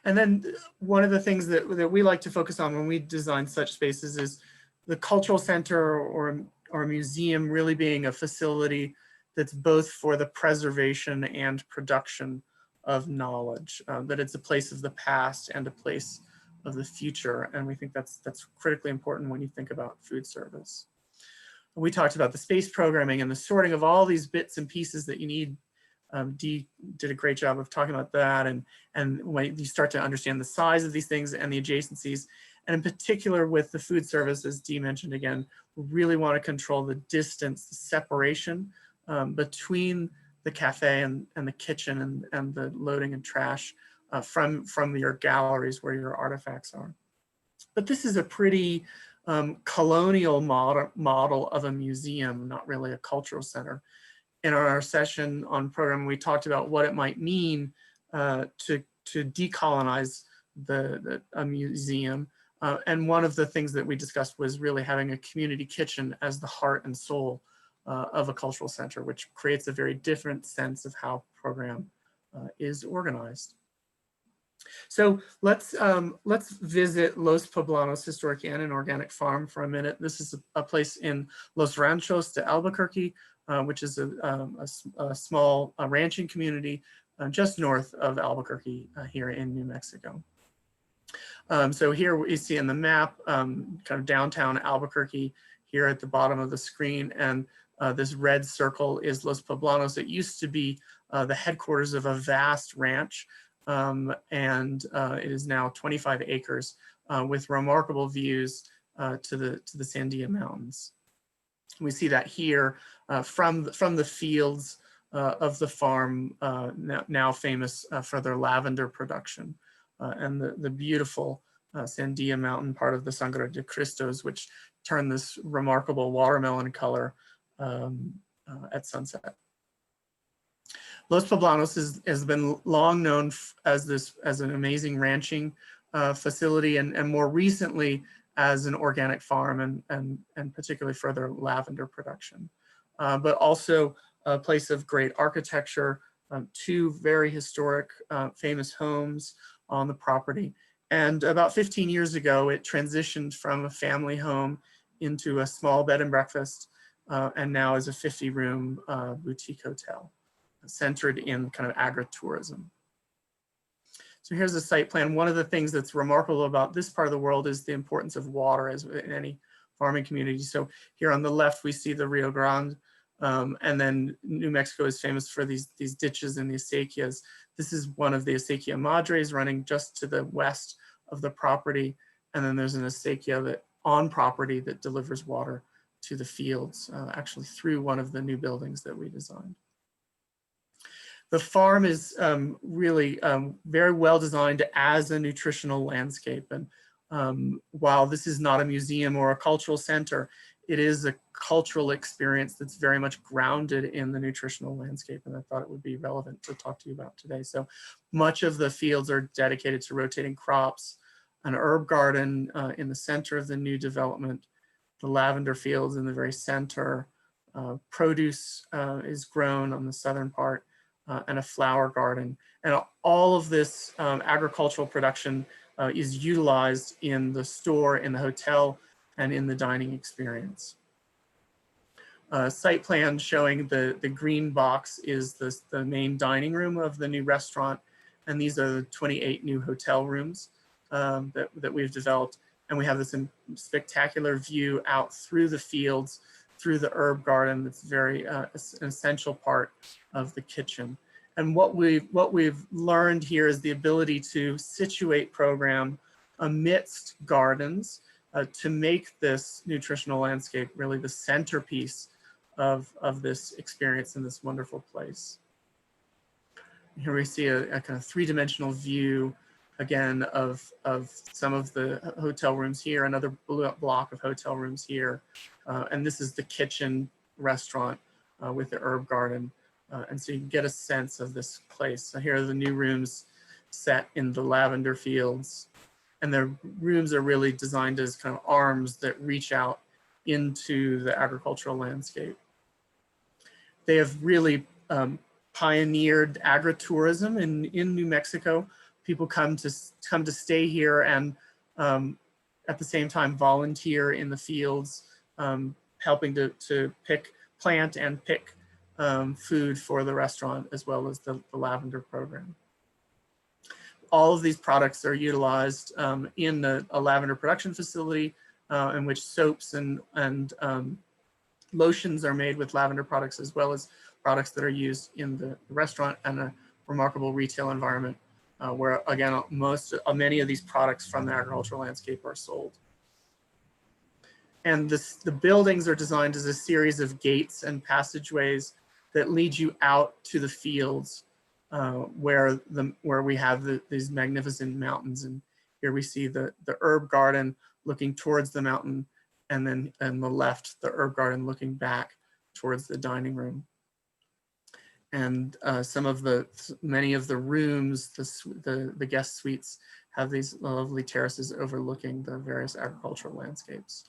And then one of the things that we like to focus on when we design such spaces is the cultural center or a museum really being a facility that's both for the preservation and production of knowledge, that it's a place of the past and a place of the future. And we think that's critically important when you think about food service. We talked about the space programming and the sorting of all these bits and pieces that you need. Dee did a great job of talking about that. And when you start to understand the size of these things and the adjacencies, and in particular with the food service, as Dee mentioned again, we really want to control the distance, the separation between the cafe and the kitchen and the loading and trash from your galleries where your artifacts are. But this is a pretty colonial model of a museum, not really a cultural center. In our session on programming, we talked about what it might mean to decolonize a museum. And one of the things that we discussed was really having a community kitchen as the heart and soul of a cultural center, which creates a very different sense of how program is organized. So let's visit Los Poblanos Historic Inn and Organic Farm for a minute. This is a place in Los Ranchos de Albuquerque, which is a small ranching community just north of Albuquerque here in New Mexico. So here we see in the map kind of downtown Albuquerque here at the bottom of the screen, and this red circle is Los Poblanos. It used to be the headquarters of a vast ranch, and it is now 25 acres with remarkable views to the Sandia Mountains. We see that here from the fields of the farm, now famous for their lavender production, and the beautiful Sandia Mountain, part of the Sangre de Cristos, which turn this remarkable watermelon color at sunset. Los Poblanos has been long known as an amazing ranching facility, and more recently as an organic farm and particularly further lavender production. But also a place of great architecture, 2 very historic famous homes on the property. And about 15 years ago, it transitioned from a family home into a small bed and breakfast, and now is a 50-room boutique hotel centered in kind of agritourism. So here's the site plan. One of the things that's remarkable about this part of the world is the importance of water as in any farming community. So here on the left, we see the Rio Grande, and then New Mexico is famous for these ditches and the acequias. This is one of the acequia madres running just to the west of the property. And then there's an acequia that on property that delivers water to the fields, actually through one of the new buildings that we designed. The farm is really very well designed as a nutritional landscape. And while this is not a museum or a cultural center, it is a cultural experience that's very much grounded in the nutritional landscape. And I thought it would be relevant to talk to you about today. So much of the fields are dedicated to rotating crops, an herb garden in the center of the new development, the lavender fields in the very center, produce is grown on the southern part, and a flower garden. And all of this agricultural production is utilized in the store, in the hotel, and in the dining experience. Site plan showing the green box is the main dining room of the new restaurant. And these are the 28 new hotel rooms that we've developed. And we have this spectacular view out through the fields, through the herb garden. That's very an essential part of the kitchen. And what we've learned here is the ability to situate program amidst gardens to make this nutritional landscape really the centerpiece of this experience in this wonderful place. Here we see a kind of 3-dimensional view again of some of the hotel rooms here, another block of hotel rooms here. And this is the kitchen restaurant with the herb garden. And so you can get a sense of this place. So here are the new rooms set in the lavender fields. And the rooms are really designed as kind of arms that reach out into the agricultural landscape. They have really pioneered agritourism in New Mexico. People come to stay here and at the same time volunteer in the fields, helping to plant and pick food for the restaurant, as well as the lavender program. All of these products are utilized in a lavender production facility in which soaps and lotions are made with lavender products, as well as products that are used in the restaurant, and a remarkable retail environment where, again, many of these products from the agricultural landscape are sold. And the buildings are designed as a series of gates and passageways that lead you out to the fields where we have these magnificent mountains. And here we see the herb garden looking towards the mountain, and then on the left, the herb garden looking back towards the dining room. And many of the rooms, the guest suites, have these lovely terraces overlooking the various agricultural landscapes.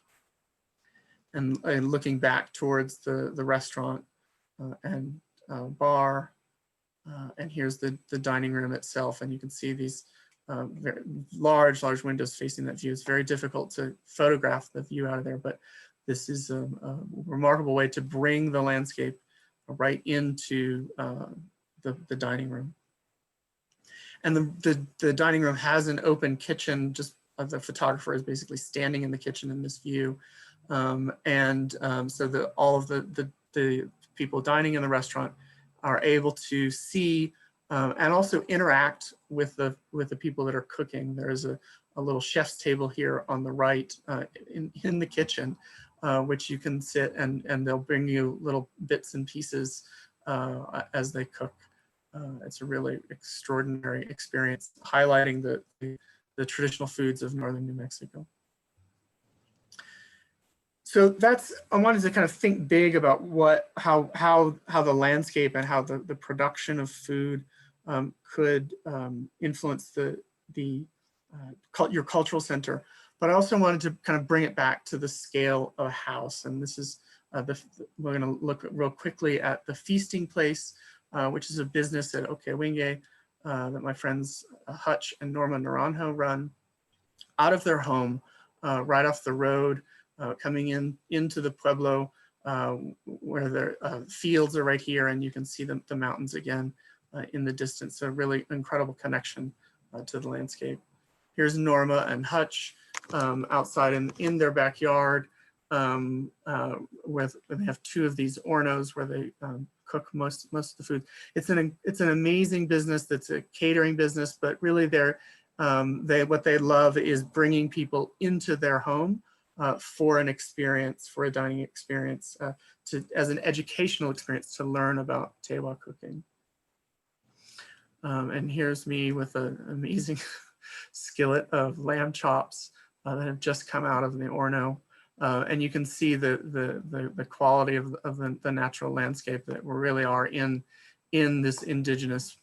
And looking back towards the restaurant and bar, and here's the dining room itself. And you can see these very large windows facing that view. It's very difficult to photograph the view out of there, but this is a remarkable way to bring the landscape right into the dining room. And the dining room has an open kitchen. Just the photographer is basically standing in the kitchen in this view. So all of the people dining in the restaurant are able to see and also interact with the people that are cooking. There's a little chef's table here on the right in the kitchen, which you can sit and they'll bring you little bits and pieces as they cook. It's a really extraordinary experience, highlighting the traditional foods of northern New Mexico. So I wanted to kind of think big about how the landscape and how the production of food could influence the your cultural center. But I also wanted to kind of bring it back to the scale of a house. And this is, we're going to look real quickly at the feasting place, which is a business at Okewinge that my friends Hutch and Norma Naranjo run out of their home, right off the road, coming into the Pueblo, where their fields are right here, and you can see the mountains again in the distance. So really incredible connection to the landscape. Here's Norma and Hutch outside in their backyard, where they have 2 of these ornos where they cook most of the food. It's an amazing business. That's a catering business, but really what they love is bringing people into their home for an experience, for a dining experience, as an educational experience to learn about Tewa cooking. And here's me with an amazing skillet of lamb chops that have just come out of the Orno. And you can see the quality of the natural landscape that we really are in this indigenous,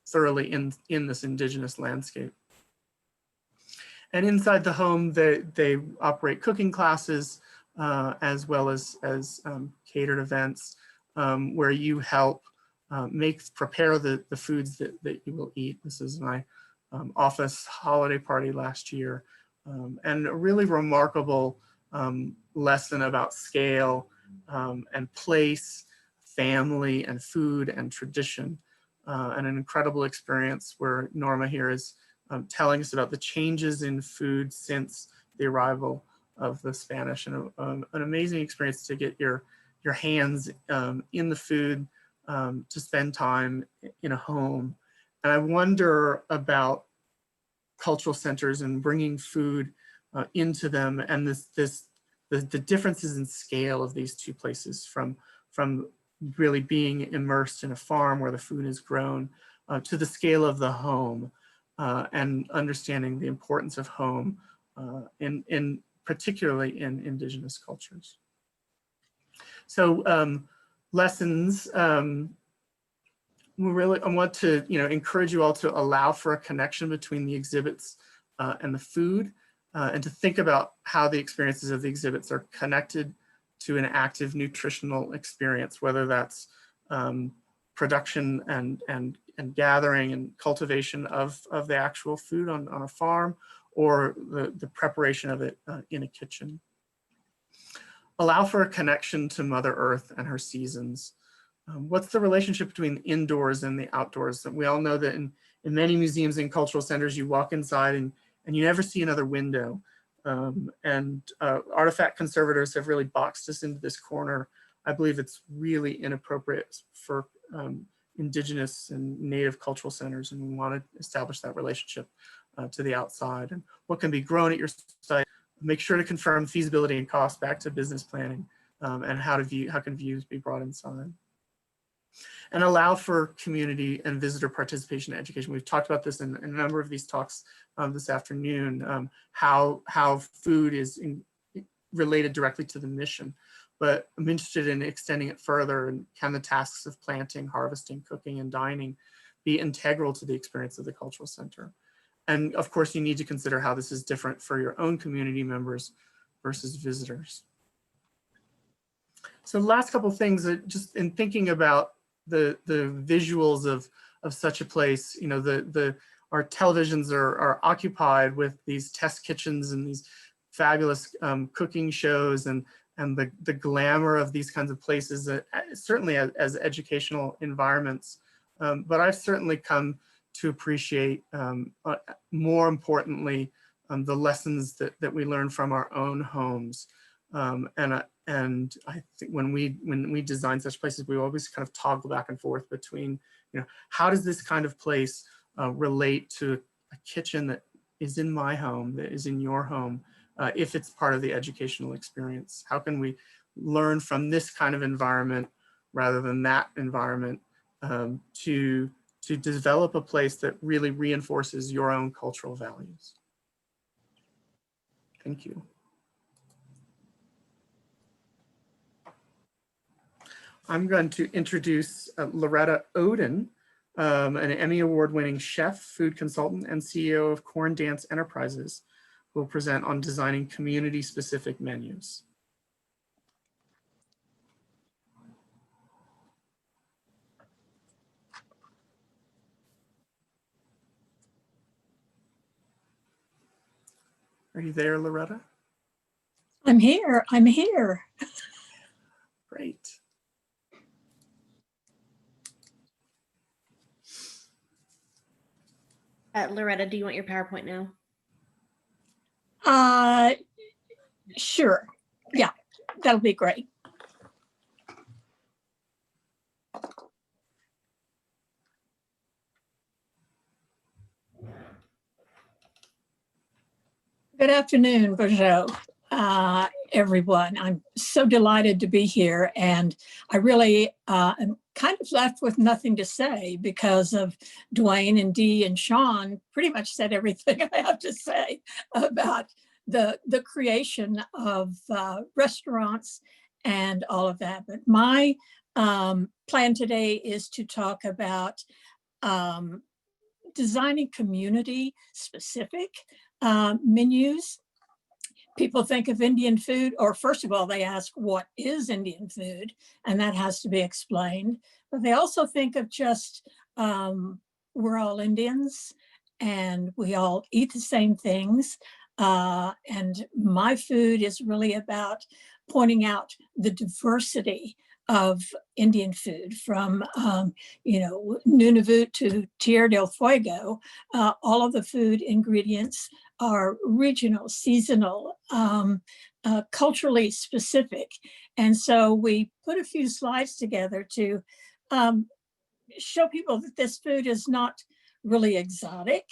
thoroughly in this indigenous landscape. And inside the home, they operate cooking classes as well as catered events where you help prepare the foods that you will eat. This is my office holiday party last year, and a really remarkable lesson about scale and place, family and food and tradition, and an incredible experience where Norma here is telling us about the changes in food since the arrival of the Spanish, and an amazing experience to get your hands in the food, to spend time in a home. And I wonder about cultural centers and bringing food into them, and the differences in scale of these 2 places, from really being immersed in a farm where the food is grown to the scale of the home, and understanding the importance of home particularly in indigenous cultures. So lessons. I want to encourage you all to allow for a connection between the exhibits and the food, and to think about how the experiences of the exhibits are connected to an active nutritional experience, whether that's production and gathering and cultivation of the actual food on a farm, or the preparation of it in a kitchen. Allow for a connection to Mother Earth and her seasons. What's the relationship between the indoors and the outdoors? We all know that in many museums and cultural centers, you walk inside and you never see another window. Artifact conservators have really boxed us into this corner. I believe it's really inappropriate for indigenous and native cultural centers, and we want to establish that relationship to the outside and what can be grown at your site. Make sure to confirm feasibility and cost back to business planning, and how can views be brought inside. And allow for community and visitor participation in education. We've talked about this in a number of these talks this afternoon, how food is related directly to the mission. But I'm interested in extending it further, and can the tasks of planting, harvesting, cooking, and dining be integral to the experience of the cultural center? And of course, you need to consider how this is different for your own community members versus visitors. So the last couple of things, just in thinking about the visuals of such a place, our televisions are occupied with these test kitchens and these fabulous cooking shows, and the glamour of these kinds of places, certainly as educational environments. But I've certainly come to appreciate, more importantly, the lessons that we learn from our own homes. And I think when we design such places, we always kind of toggle back and forth between, how does this kind of place relate to a kitchen that is in my home, that is in your home, if it's part of the educational experience? How can we learn from this kind of environment rather than that environment, to develop a place that really reinforces your own cultural values? Thank you. I'm going to introduce Loretta Oden, an Emmy Award-winning chef, food consultant, and CEO of Corn Dance Enterprises, who will present on designing community-specific menus. Are you there, Loretta? I'm here. I'm here. Great. Loretta, do you want your PowerPoint now? Sure. Yeah, that'll be great. Good afternoon, Bonjour, everyone. I'm so delighted to be here, and I really am kind of left with nothing to say because of Dwayne and Dee and Sean pretty much said everything I have to say about the creation of restaurants and all of that. But my plan today is to talk about designing community specific menus. People think of Indian food, or first of all, they ask, what is Indian food? And that has to be explained. But they also think of just, we're all Indians and we all eat the same things. And my food is really about pointing out the diversity of Indian food from, Nunavut to Tierra del Fuego. All of the food ingredients are regional, seasonal, culturally specific. And so we put a few slides together to show people that this food is not really exotic,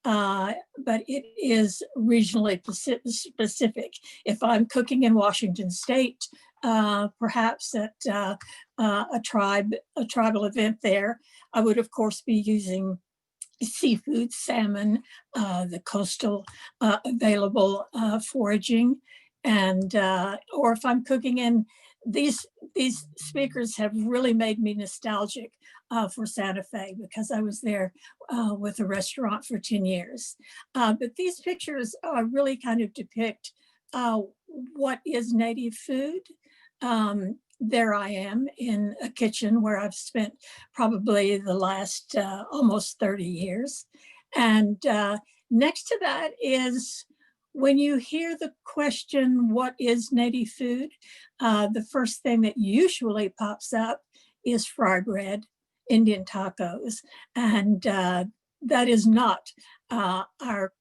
but it is regionally specific. If I'm cooking in Washington State, perhaps at a tribal event there, I would of course be using seafood, salmon, the coastal available foraging, and or if I'm cooking in these speakers have really made me nostalgic for Santa Fe because I was there with a restaurant for 10 years. But these pictures really kind of depict what is native food. There I am in a kitchen where I've spent probably the last almost 30 years. And next to that is when you hear the question, what is native food? The first thing that usually pops up is fry bread, Indian tacos. And that is not our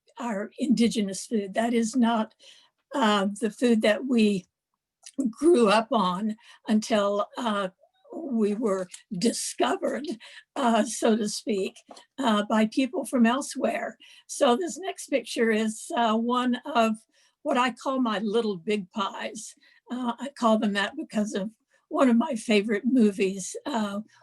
indigenous food. That is not the food that we grew up on until we were discovered, so to speak, by people from elsewhere. So this next picture is one of what I call my little big pies. I call them that because of one of my favorite movies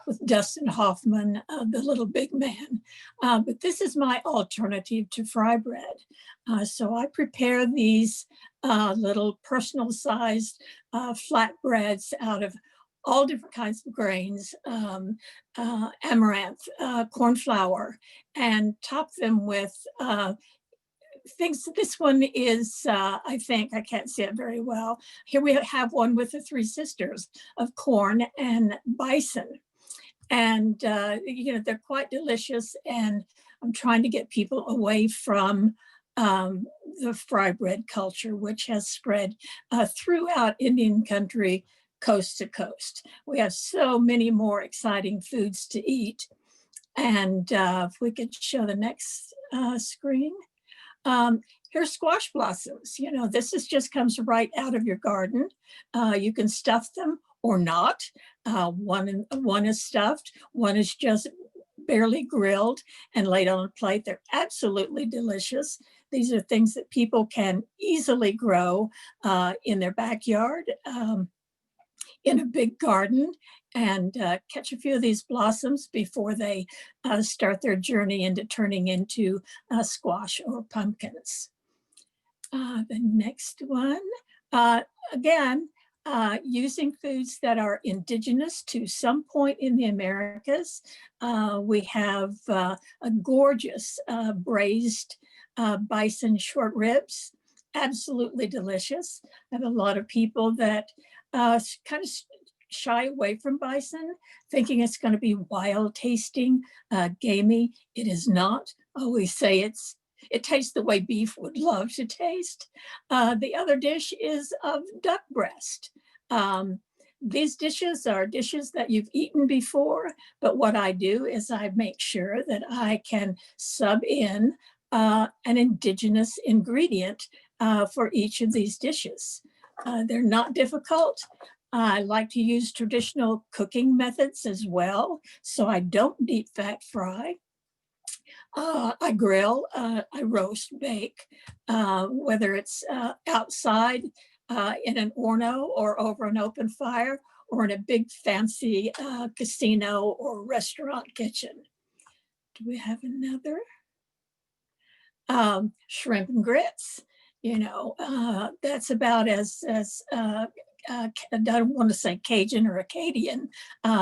with Dustin Hoffman, The Little Big Man. But this is my alternative to fry bread. So I prepare these little personal sized flatbreads out of all different kinds of grains, amaranth, corn flour, and top them with things. This one is, I think, I can't see it very well. Here we have one with the three sisters of corn and bison. And, they're quite delicious. And I'm trying to get people away from the fry bread culture, which has spread throughout Indian country, coast to coast. We have so many more exciting foods to eat. And if we could show the next screen. Here's squash blossoms. This just comes right out of your garden. You can stuff them or not. One is stuffed, one is just barely grilled and laid on a plate. They're absolutely delicious. These are things that people can easily grow in their backyard, in a big garden, and catch a few of these blossoms before they start their journey into turning into squash or pumpkins. The next one, again, using foods that are indigenous to some point in the Americas. We have a gorgeous braised bison short ribs, absolutely delicious. I have a lot of people that kind of shy away from bison, thinking it's going to be wild tasting, gamey. It is not. I always say it tastes the way beef would love to taste. The other dish is of duck breast. These dishes are dishes that you've eaten before, but what I do is I make sure that I can sub in an indigenous ingredient for each of these dishes. They're not difficult. I like to use traditional cooking methods as well, so I don't deep fat fry. I grill, I roast, bake, whether it's outside in an Orno or over an open fire or in a big fancy casino or restaurant kitchen. Do we have another? Shrimp and grits. You know, that's about as I don't want to say Cajun or Acadian,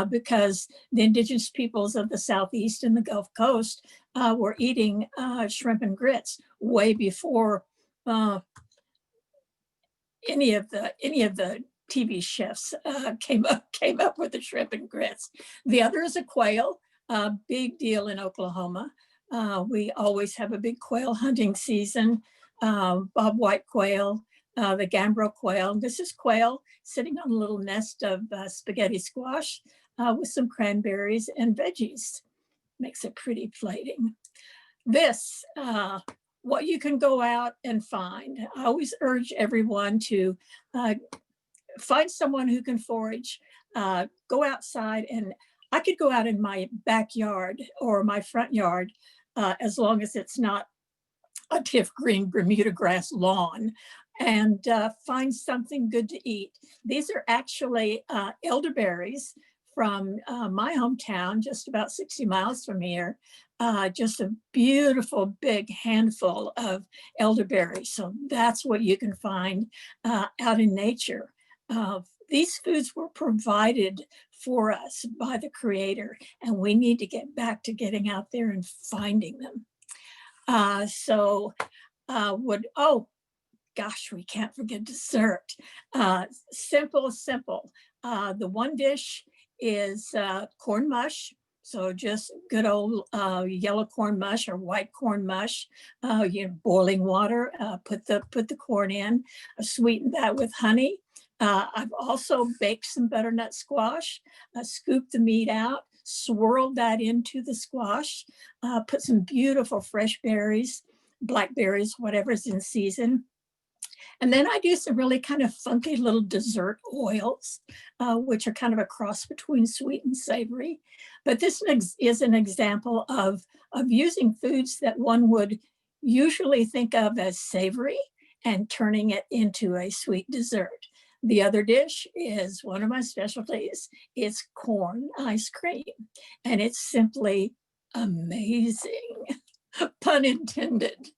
because the indigenous peoples of the Southeast and the Gulf Coast were eating shrimp and grits way before any of the TV chefs came up with the shrimp and grits. The other is a quail, big deal in Oklahoma. We always have a big quail hunting season. Bob white quail, the Gambro quail. This is quail sitting on a little nest of spaghetti squash with some cranberries and veggies. Makes a pretty plating. This, what you can go out and find. I always urge everyone to find someone who can forage, go outside, and I could go out in my backyard or my front yard as long as it's not a tiff green Bermuda grass lawn, and find something good to eat. These are actually elderberries from my hometown, just about 60 miles from here. Just a beautiful big handful of elderberries. So that's what you can find out in nature. These foods were provided for us by the Creator, and we need to get back to getting out there and finding them. Oh gosh, we can't forget dessert. Simple. The one dish is corn mush. So just good old yellow corn mush or white corn mush. Boiling water, put the corn in, sweeten that with honey. I've also baked some butternut squash, scooped the meat out, swirled that into the squash, put some beautiful fresh berries, blackberries, whatever's in season. And then I do some really kind of funky little dessert oils, which are kind of a cross between sweet and savory. But this is an example of using foods that one would usually think of as savory and turning it into a sweet dessert. The other dish is one of my specialties. It's corn ice cream, and it's simply amazing, pun intended.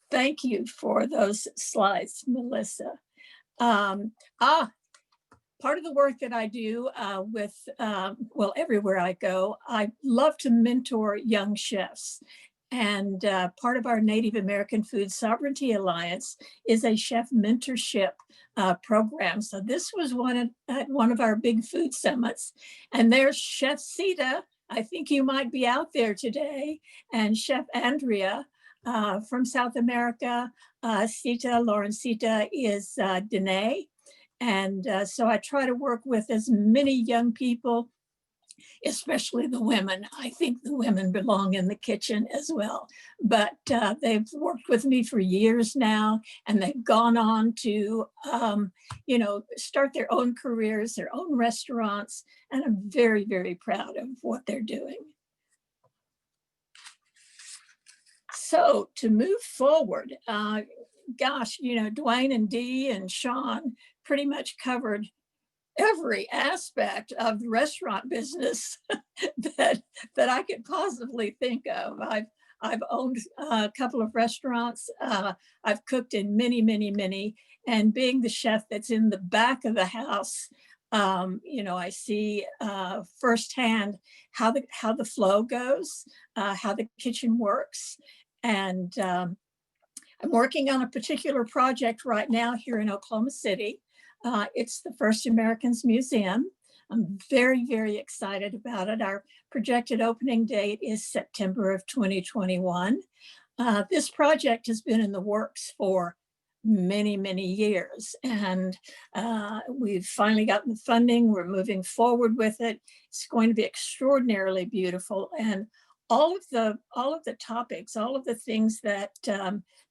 Thank you for those slides, Melissa. Part of the work that I do everywhere I go, I love to mentor young chefs. And part of our Native American Food Sovereignty Alliance is a chef mentorship program. So this was at one of our big food summits. And there's Chef Sita. I think you might be out there today. And Chef Andrea from South America. Lauren Sita is Dene. And so I try to work with as many young people, especially the women. I think the women belong in the kitchen as well. But they've worked with me for years now, and they've gone on to, start their own careers, their own restaurants, and I'm very, very proud of what they're doing. So to move forward, Dwayne and Dee and Sean pretty much covered every aspect of the restaurant business that I could possibly think of. I've owned a couple of restaurants. I've cooked in many, And being the chef that's in the back of the house, I see firsthand how the flow goes, how the kitchen works. And I'm working on a particular project right now here in Oklahoma City. It's the First Americans Museum. I'm very, very excited about it. Our projected opening date is September of 2021. This project has been in the works for many, many years, and we've finally gotten the funding. We're moving forward with it. It's going to be extraordinarily beautiful, and all of the topics, all of the things that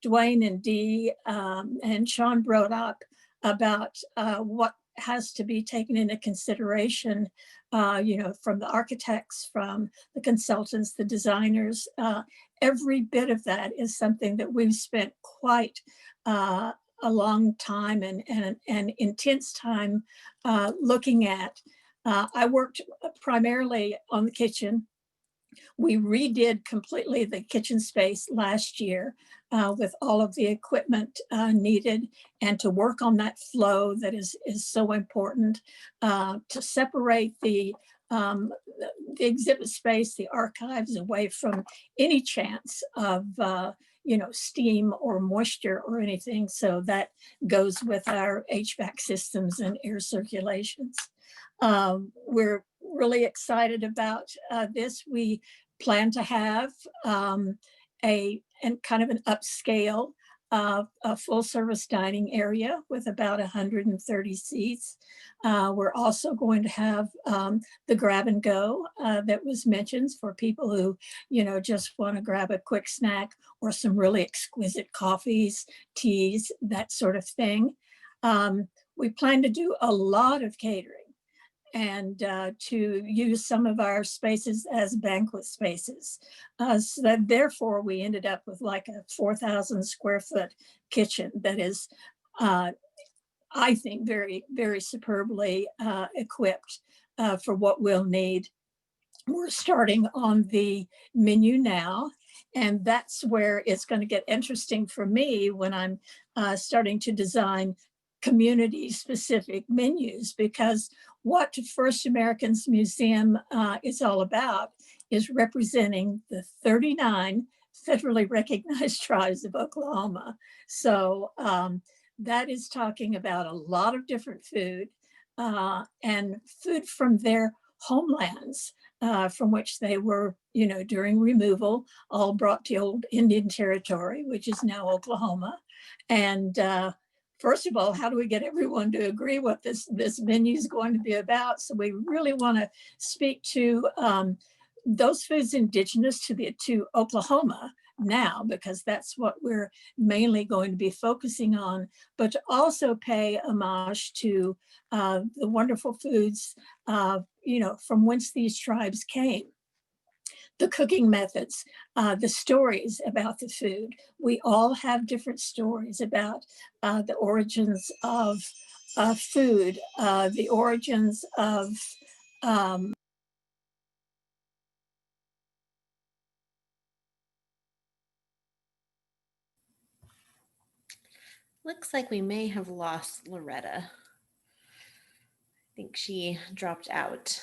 Dwayne and Dee and Sean brought up about what has to be taken into consideration, from the architects, from the consultants, the designers, every bit of that is something that we've spent quite a long time and intense time looking at. I worked primarily on the kitchen. We redid completely the kitchen space last year with all of the equipment needed, and to work on that flow that is so important, to separate the exhibit space, the archives, away from any chance of steam or moisture or anything. So that goes with our HVAC systems and air circulations. We're really excited about this. We plan to have kind of an upscale a full service dining area with about 130 seats. We're also going to have the grab and go that was mentioned for people who, just want to grab a quick snack or some really exquisite coffees, teas, that sort of thing. We plan to do a lot of catering, and to use some of our spaces as banquet spaces. So that therefore we ended up with like a 4,000 square foot kitchen that is, I think, very, very superbly equipped for what we'll need. We're starting on the menu now, and that's where it's going to get interesting for me when I'm starting to design community specific menus, because what First Americans Museum is all about is representing the 39 federally recognized tribes of Oklahoma. So that is talking about a lot of different food and food from their homelands from which they were, during removal, all brought to old Indian Territory, which is now Oklahoma. And first of all, how do we get everyone to agree what this menu is going to be about? So we really want to speak to those foods indigenous to Oklahoma now, because that's what we're mainly going to be focusing on, but to also pay homage to the wonderful foods, from whence these tribes came. The cooking methods, the stories about the food. We all have different stories about the origins of food, the origins of Looks like we may have lost Loretta. I think she dropped out.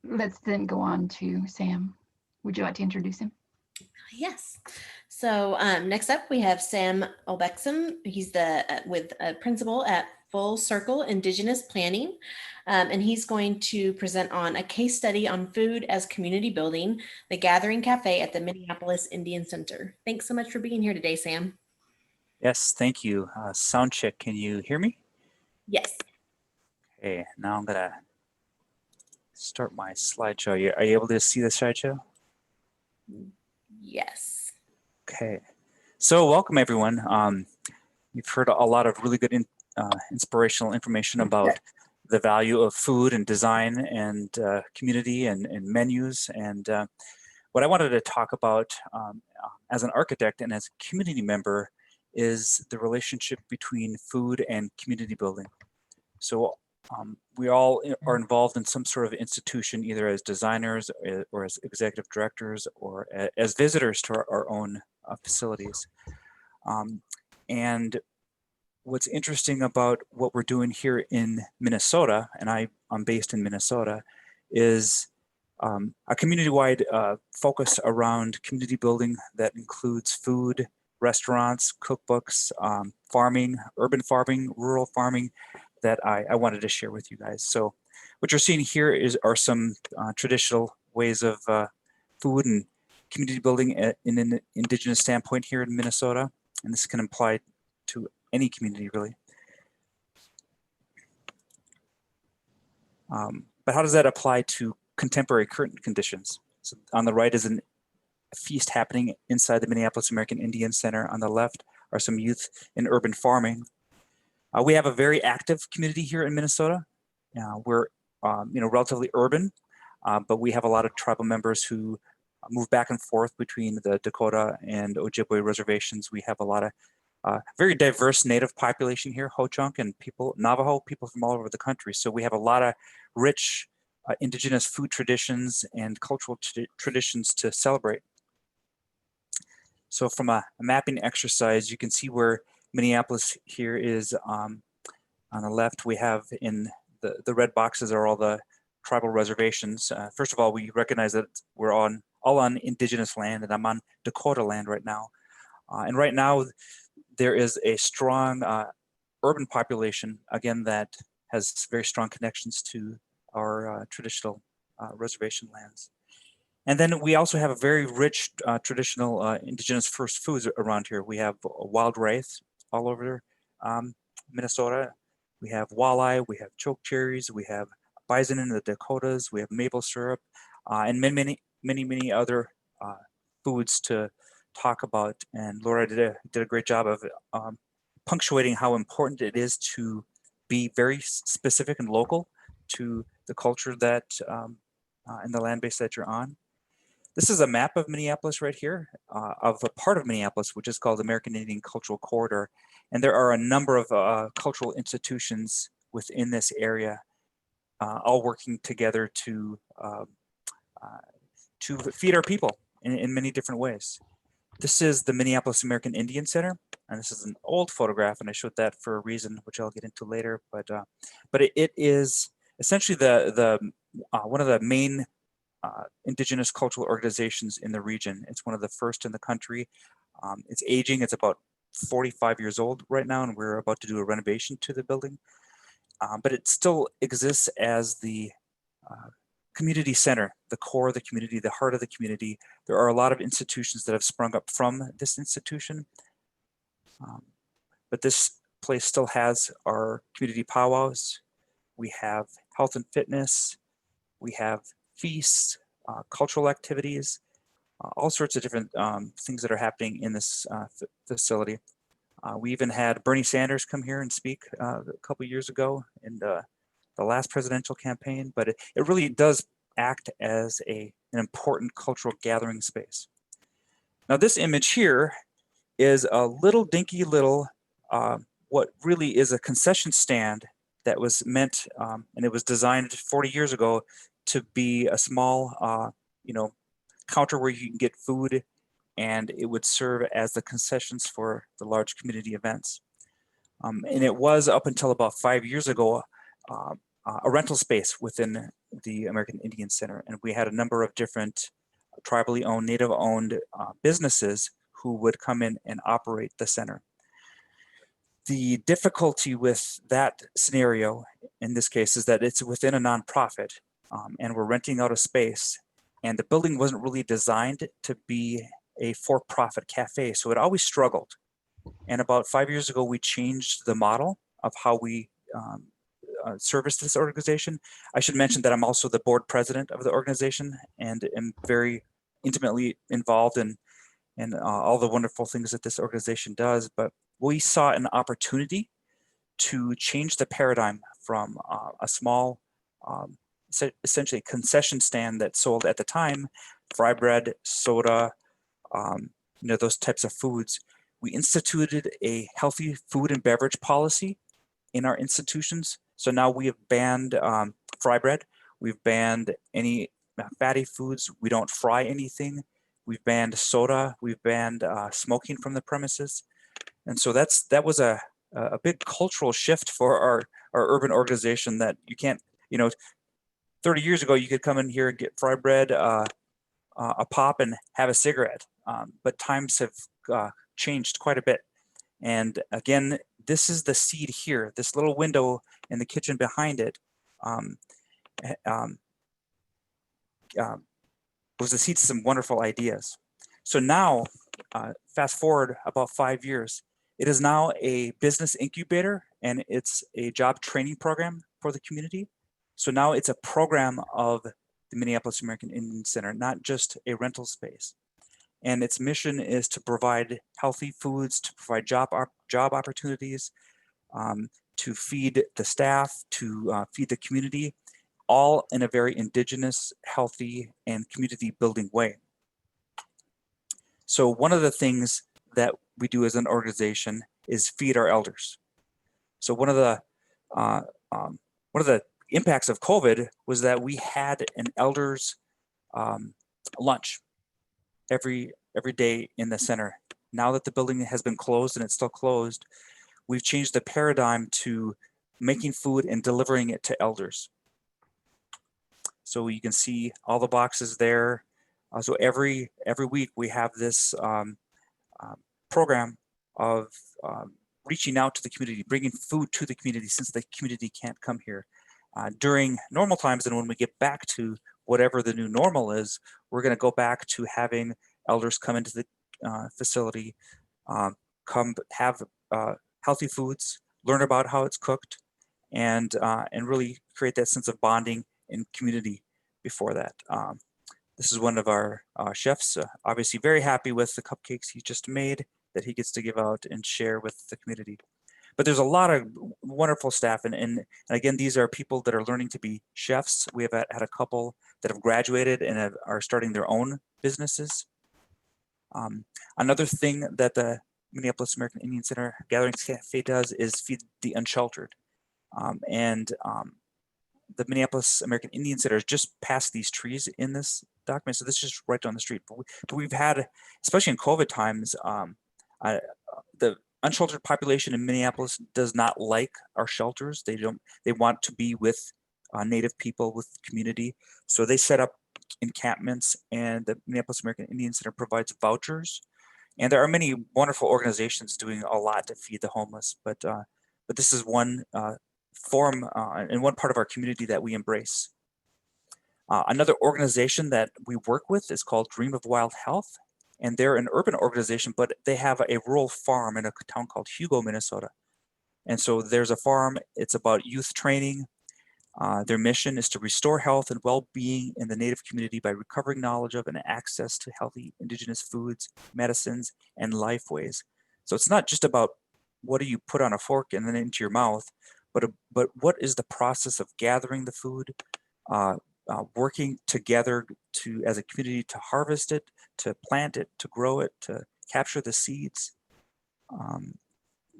Let's then go on to Sam. Would you like to introduce him? Yes. So next up, we have Sam Obexum. He's with a principal at Full Circle Indigenous Planning, and he's going to present on a case study on food as community building, the Gathering Cafe at the Minneapolis Indian Center. Thanks so much for being here today, Sam. Yes, thank you. Sound check, can you hear me? Yes. Okay, now I'm gonna start my slideshow. Are you able to see the slideshow? Yes. Okay, so welcome everyone. You've heard a lot of really good inspirational information about the value of food and design and community and menus. And what I wanted to talk about as an architect and as a community member is the relationship between food and community building. So we all are involved in some sort of institution, either as designers or as executive directors or as visitors to our own facilities. And what's interesting about what we're doing here in Minnesota, and I'm based in Minnesota, is a community-wide focus around community building that includes food, restaurants, cookbooks, farming, urban farming, rural farming, that I wanted to share with you guys. So what you're seeing here are some traditional ways of food and community building in an indigenous standpoint here in Minnesota. And this can apply to any community, really. But how does that apply to contemporary current conditions? So on the right is a feast happening inside the Minneapolis American Indian Center. On the left are some youth in urban farming. We have a very active community here in Minnesota. We're relatively urban, but we have a lot of tribal members who move back and forth between the Dakota and Ojibwe reservations. We have a lot of very diverse native population here, Ho-Chunk and Navajo people from all over the country. So we have a lot of rich indigenous food traditions and cultural traditions to celebrate. So from a mapping exercise, you can see where Minneapolis here is. On the left, we have in the red boxes are all the tribal reservations. First of all, we recognize that we're all on indigenous land, and I'm on Dakota land right now. And right now, there is a strong urban population, again, that has very strong connections to our traditional reservation lands. And then we also have a very rich traditional indigenous first foods around here. We have wild rice all over Minnesota. We have walleye, we have choke cherries, we have bison in the Dakotas, we have maple syrup, and many other foods to talk about. And Laura did a great job of punctuating how important it is to be very specific and local to the culture that and the land base that you're on. This is a map of Minneapolis right here, of a part of Minneapolis, which is called American Indian Cultural Corridor. And there are a number of cultural institutions within this area, all working together to feed our people in many different ways. This is the Minneapolis American Indian Center, and this is an old photograph, and I showed that for a reason, which I'll get into later. But it is essentially the one of the main indigenous cultural organizations in the region. It's one of the first in the country. It's aging. It's about 45 years old right now, and we're about to do a renovation to the building. But it still exists as the community center, the core of the community, the heart of the community. There are a lot of institutions that have sprung up from this institution. But this place still has our community powwows. We have health and fitness. We have feasts, cultural activities, all sorts of different things that are happening in this facility. We even had Bernie Sanders come here and speak a couple years ago in the last presidential campaign, but it really does act as an important cultural gathering space. Now this image here is a little dinky little, what really is a concession stand that was meant, and it was designed 40 years ago to be a small, counter where you can get food, and it would serve as the concessions for the large community events. And it was up until about 5 years ago, a rental space within the American Indian Center. And we had a number of different tribally owned, native owned businesses who would come in and operate the center. The difficulty with that scenario in this case is that it's within a nonprofit, and we're renting out a space, and the building wasn't really designed to be a for-profit cafe, so it always struggled. And about 5 years ago, we changed the model of how we service this organization. I should mention that I'm also the board president of the organization and am very intimately involved in all the wonderful things that this organization does. But we saw an opportunity to change the paradigm from a small, essentially concession stand that sold at the time fry bread, soda, those types of foods. We instituted a healthy food and beverage policy in our institutions. So now we have banned fry bread. We've banned any fatty foods. We don't fry anything. We've banned soda. We've banned smoking from the premises. And so that was a big cultural shift for our urban organization, that you can't, 30 years ago, you could come in here and get fry bread, a pop, and have a cigarette. But times have changed quite a bit. And again, this is the seed here, this little window in the kitchen behind it. Was the seed to some wonderful ideas. So now, fast forward about 5 years, it is now a business incubator, and it's a job training program for the community. So now it's a program of the Minneapolis American Indian Center, not just a rental space. And its mission is to provide healthy foods, to provide job opportunities, to feed the staff, to feed the community, all in a very indigenous, healthy, and community building way. So one of the things that we do as an organization is feed our elders. So one of the impacts of COVID was that we had an elders lunch every day in the center. Now that the building has been closed, and it's still closed, we've changed the paradigm to making food and delivering it to elders. So you can see all the boxes there. So every week we have this program of reaching out to the community, bringing food to the community, since the community can't come here. During normal times, and when we get back to whatever the new normal is, we're going to go back to having elders come into the facility, come have healthy foods, learn about how it's cooked, and really create that sense of bonding and community before that. This is one of our chefs, obviously very happy with the cupcakes he just made that he gets to give out and share with the community. But there's a lot of wonderful staff, and again, these are people that are learning to be chefs. We have had a couple that have graduated and are starting their own businesses. Another thing that the Minneapolis American Indian Center Gatherings Cafe does is feed the unsheltered. The Minneapolis American Indian Center has just passed these trees in this document. So this is just right down the street. But we've had, especially in COVID times, the unsheltered population in Minneapolis does not like our shelters. They want to be with Native people, with the community. So they set up encampments, and the Minneapolis American Indian Center provides vouchers. And there are many wonderful organizations doing a lot to feed the homeless. But this is one form and one part of our community that we embrace. Another organization that we work with is called Dream of Wild Health, and they're an urban organization, but they have a rural farm in a town called Hugo, Minnesota. And so there's a farm, it's about youth training. Their mission is to restore health and well-being in the Native community by recovering knowledge of and access to healthy indigenous foods, medicines, and lifeways. So it's not just about what do you put on a fork and then into your mouth, but what is the process of gathering the food, working together as a community to harvest it, to plant it, to grow it, to capture the seeds,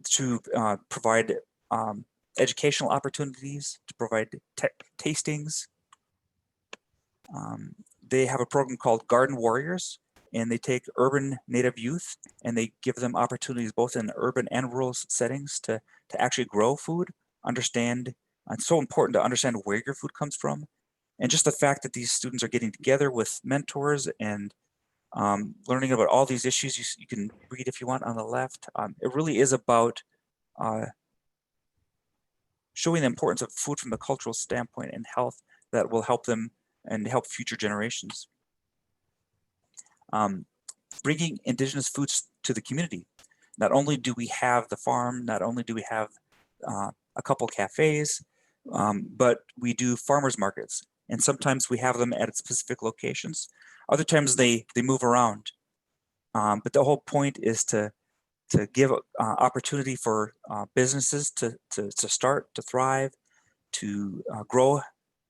to provide educational opportunities, to provide tastings. They have a program called Garden Warriors, and they take urban Native youth and they give them opportunities both in urban and rural settings to actually grow food, understand. It's so important to understand where your food comes from. And just the fact that these students are getting together with mentors and learning about all these issues, you can read if you want on the left. It really is about showing the importance of food from a cultural standpoint and health that will help them and help future generations. Bringing indigenous foods to the community. Not only do we have the farm, not only do we have a couple cafes, but we do farmers markets. And sometimes we have them at specific locations. Other times they move around. But the whole point is to give opportunity for businesses to start, to thrive, to grow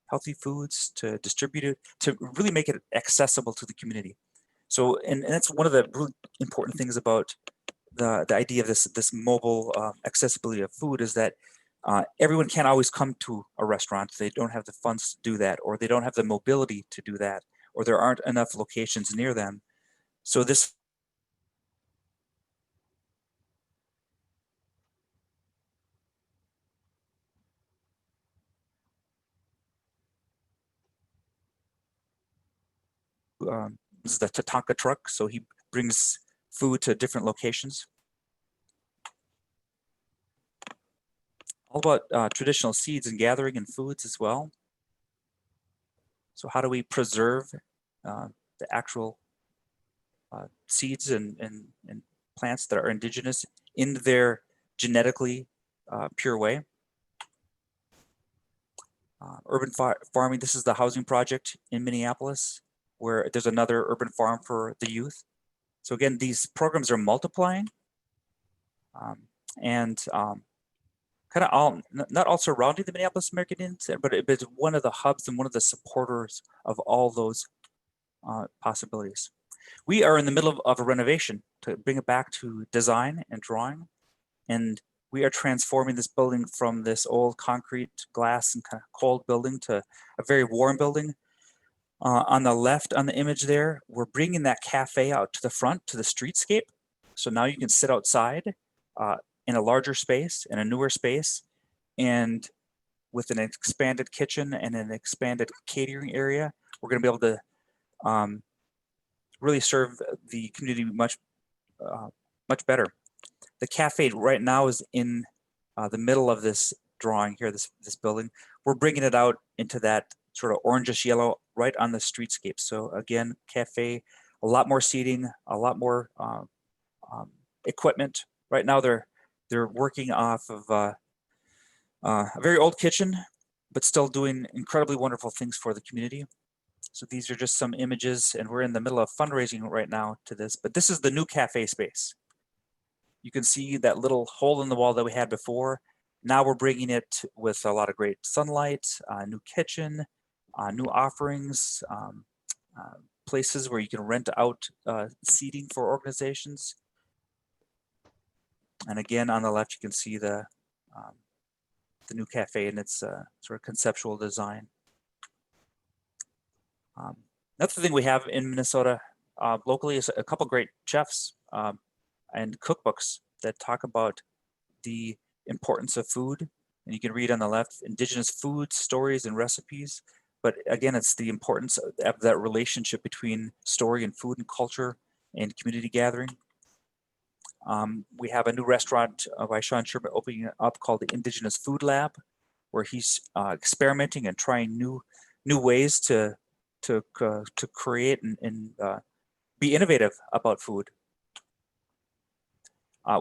healthy foods, to distribute it, to really make it accessible to the community. So, and that's one of the really important things about the idea of this mobile accessibility of food is that everyone can't always come to a restaurant. They don't have the funds to do that, or they don't have the mobility to do that, or there aren't enough locations near them. So this this is the Tatanka truck, so he brings food to different locations. All about traditional seeds and gathering and foods as well. So how do we preserve the actual seeds and plants that are indigenous in their genetically pure way? Urban farming, this is the housing project in Minneapolis, where there's another urban farm for the youth. So again, these programs are multiplying and kind of all, not all surrounding the Minneapolis American Indian Center, but it's one of the hubs and one of the supporters of all those possibilities. We are in the middle of a renovation to bring it back to design and drawing. And we are transforming this building from this old concrete, glass, and kind of cold building to a very warm building. On the left on the image there, we're bringing that cafe out to the front, to the streetscape. So now you can sit outside in a larger space, in a newer space, and with an expanded kitchen and an expanded catering area, we're going to be able to really serve the community much better. The cafe right now is in the middle of this drawing here, this building. We're bringing it out into that sort of orangish yellow right on the streetscape. So again, cafe, a lot more seating, a lot more equipment. Right now they're working off of a very old kitchen, but still doing incredibly wonderful things for the community. So these are just some images, and we're in the middle of fundraising right now to this, but this is the new cafe space. You can see that little hole in the wall that we had before. Now we're bringing it with a lot of great sunlight, new kitchen, new offerings, places where you can rent out seating for organizations. And again, on the left, you can see the new cafe and its sort of conceptual design. Another thing we have in Minnesota locally is a couple great chefs and cookbooks that talk about the importance of food. And you can read on the left, indigenous food, stories, and recipes. But again, it's the importance of that relationship between story and food and culture and community gathering. We have a new restaurant by Sean Sherman opening up called the Indigenous Food Lab, where he's experimenting and trying new ways to create and be innovative about food.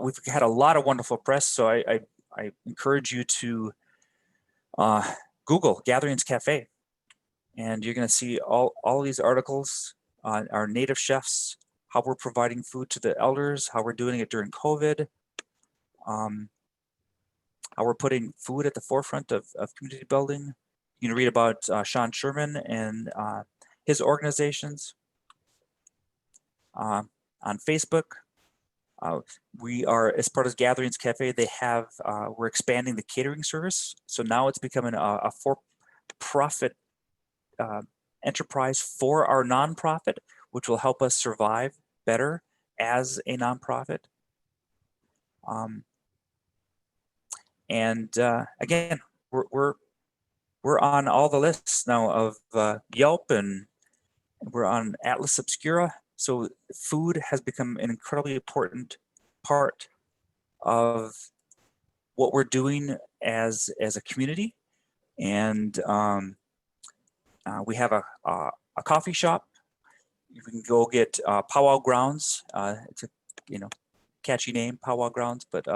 We've had a lot of wonderful press, so I encourage you to Google Gatherings Cafe, and you're going to see all these articles on our native chefs, how we're providing food to the elders, how we're doing it during COVID, how we're putting food at the forefront of community building. You can read about Sean Sherman and his organizations on Facebook. We are, as part of Gatherings Cafe, they have, we're expanding the catering service. So now it's becoming a for-profit enterprise for our nonprofit, which will help us survive better as a nonprofit. Again, we're on all the lists now of Yelp, and we're on Atlas Obscura. So food has become an incredibly important part of what we're doing as a community. And we have a coffee shop. You can go get Powwow Grounds. It's a catchy name, Powwow Grounds, but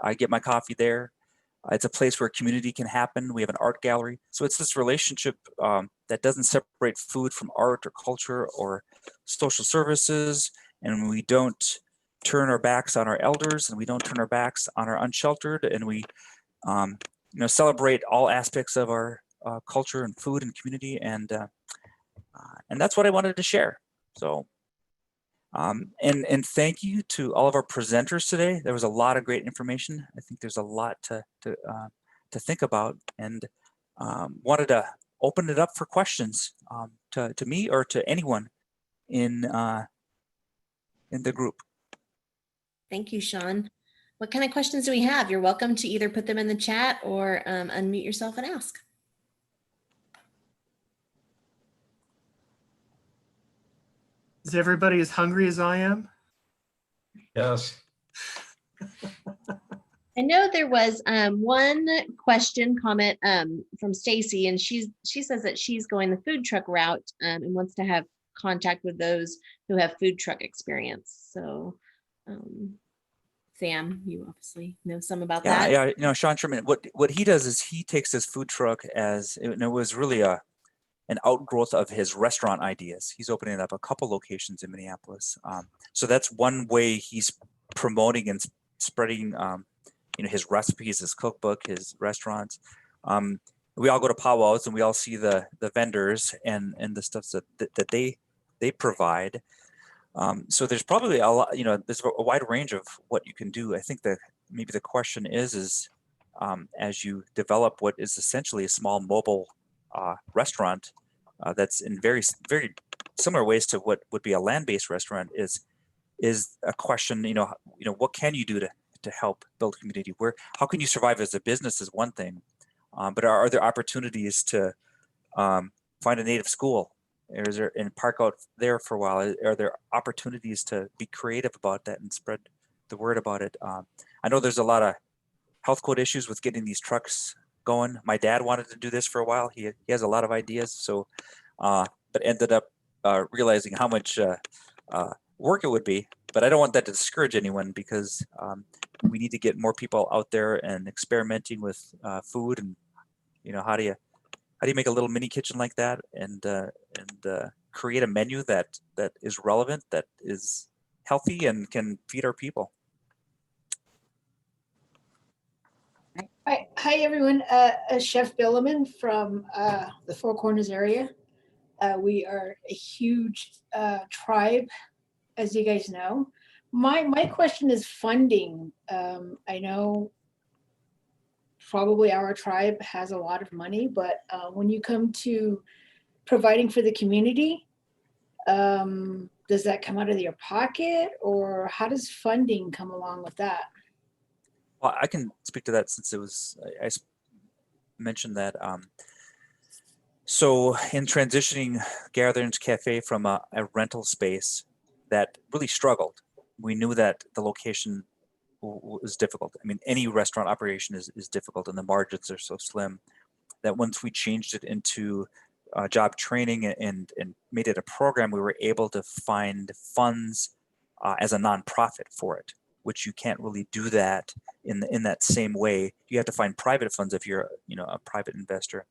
I get my coffee there. It's a place where community can happen. We have an art gallery. So it's this relationship that doesn't separate food from art or culture or social services. And we don't turn our backs on our elders, and we don't turn our backs on our unsheltered. And we celebrate all aspects of our culture and food and community. And that's what I wanted to share. So and thank you to all of our presenters today. There was a lot of great information. I think there's a lot to think about, and wanted to open it up for questions to me or to anyone in the group. Thank you, Sean. What kind of questions do we have? You're welcome to either put them in the chat or unmute yourself and ask. Is everybody as hungry as I am? Yes. I know there was one comment from Stacy, and she says that she's going the food truck route and wants to have contact with those who have food truck experience. So, Sam, you obviously know some about that. Yeah, you know, Sean Sherman, what he does is he takes his food truck as, and it was really an outgrowth of his restaurant ideas. He's opening up a couple locations in Minneapolis. So that's one way he's promoting and spreading, you know, his recipes, his cookbook, his restaurants. We all go to powwows and we all see the vendors and the stuff that they provide. So there's probably a lot, you know, there's a wide range of what you can do. I think that maybe the question is as you develop what is essentially a small mobile restaurant that's in very similar ways to what would be a land-based restaurant, is a question, you know, what can you do to help build community? How can you survive as a business is one thing, but are there opportunities to find a native school? Is there, and park out there for a while? Are there opportunities to be creative about that and spread the word about it? I know there's a lot of health code issues with getting these trucks going. My dad wanted to do this for a while. He has a lot of ideas, so but ended up realizing how much work it would be. But I don't want that to discourage anyone, because we need to get more people out there and experimenting with food, and you know, how do you make a little mini kitchen like that and create a menu that is relevant, that is healthy, and can feed our people. Hi everyone. Chef Billiman from the Four Corners area. We are a huge tribe, as you guys know. My question is funding. I know probably our tribe has a lot of money, but when you come to providing for the community, does that come out of your pocket, or how does funding come along with that? Well, I can speak to that, since I mentioned that. So in transitioning Gatherings Cafe from a rental space that really struggled, we knew that the location was difficult. I mean, any restaurant operation is difficult, and the margins are so slim, that once we changed it into job training and made it a program, we were able to find funds as a nonprofit for it, which you can't really do that in that same way. You have to find private funds if you're, you know, a private investor.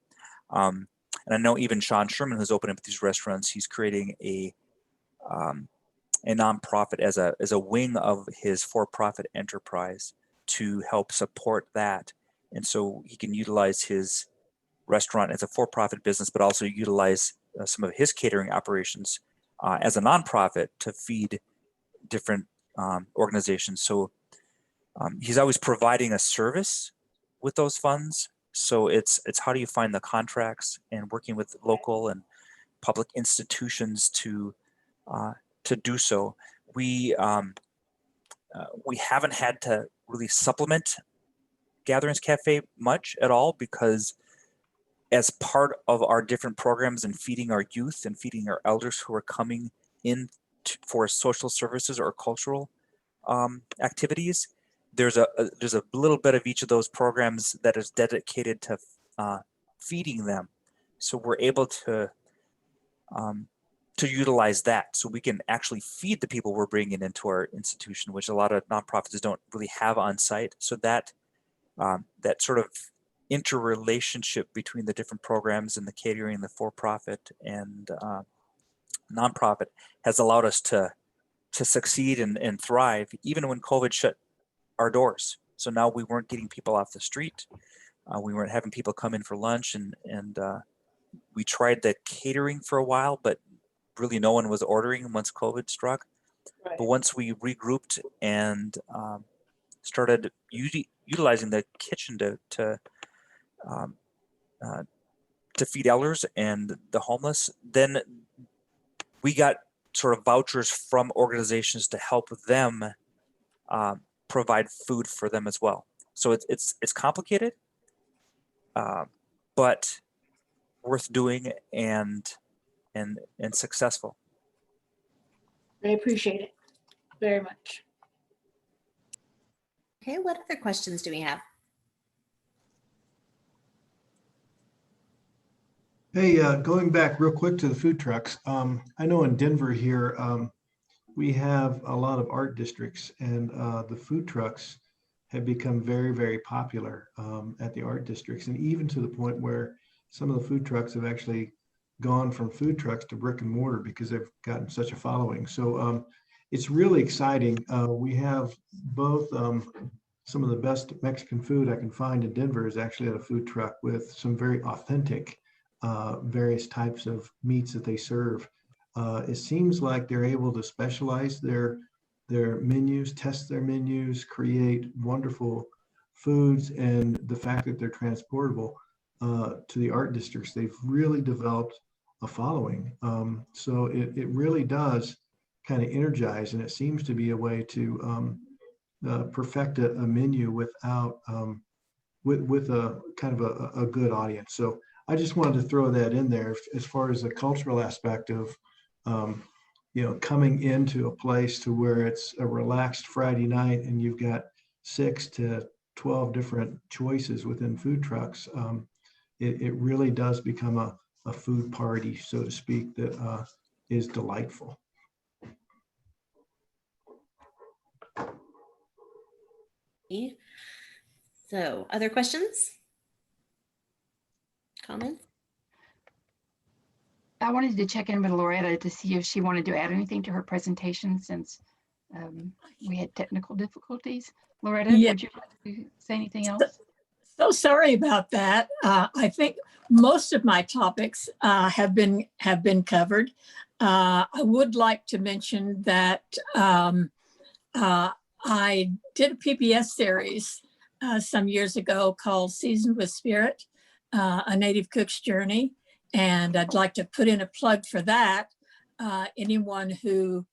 And I know even Sean Sherman, who's opening up these restaurants, he's creating a nonprofit as a wing of his for-profit enterprise to help support that. And so he can utilize his restaurant as a for-profit business, but also utilize some of his catering operations as a nonprofit to feed different organizations. So he's always providing a service with those funds. So it's how do you find the contracts, and working with local and public institutions to do so. We haven't had to really supplement Gatherings Cafe much at all, because as part of our different programs and feeding our youth and feeding our elders who are coming in for social services or cultural activities, there's a little bit of each of those programs that is dedicated to feeding them. So we're able to utilize that, so we can actually feed the people we're bringing into our institution, which a lot of nonprofits don't really have on site. So that that sort of interrelationship between the different programs and the catering, the for-profit and nonprofit, has allowed us to succeed and thrive, even when COVID shut our doors. So now we weren't getting people off the street. We weren't having people come in for lunch, and we tried the catering for a while, but really no one was ordering once COVID struck. Right. But once we regrouped and started utilizing the kitchen to feed elders and the homeless, then we got sort of vouchers from organizations to help them provide food for them as well. So it's complicated, but worth doing and successful. I appreciate it very much. Okay, what other questions do we have? Hey, going back real quick to the food trucks. I know in Denver here, we have a lot of art districts, and the food trucks have become very, very popular at the art districts, and even to the point where some of the food trucks have actually gone from food trucks to brick and mortar because they've gotten such a following. So it's really exciting. We have both some of the best Mexican food I can find in Denver is actually at a food truck with some very authentic various types of meats that they serve. It seems like they're able to specialize their menus, test their menus, create wonderful foods, and the fact that they're transportable to the art districts, they've really developed a following. So it really does kind of energize, and it seems to be a way to perfect a menu without with a kind of a good audience. So I just wanted to throw that in there as far as the cultural aspect of coming into a place to where it's a relaxed Friday night and you've got 6 to 12 different choices within food trucks. It really does become a food party, so to speak, that is delightful. So, other questions? Comments? I wanted to check in with Loretta to see if she wanted to add anything to her presentation since we had technical difficulties. Loretta, Yeah. would you like to say anything else? So sorry about that. I think most of my topics have been covered. I would like to mention that I did a PBS series some years ago called Seasoned with Spirit, A Native Cook's Journey. And I'd like to put in a plug for that. Anyone who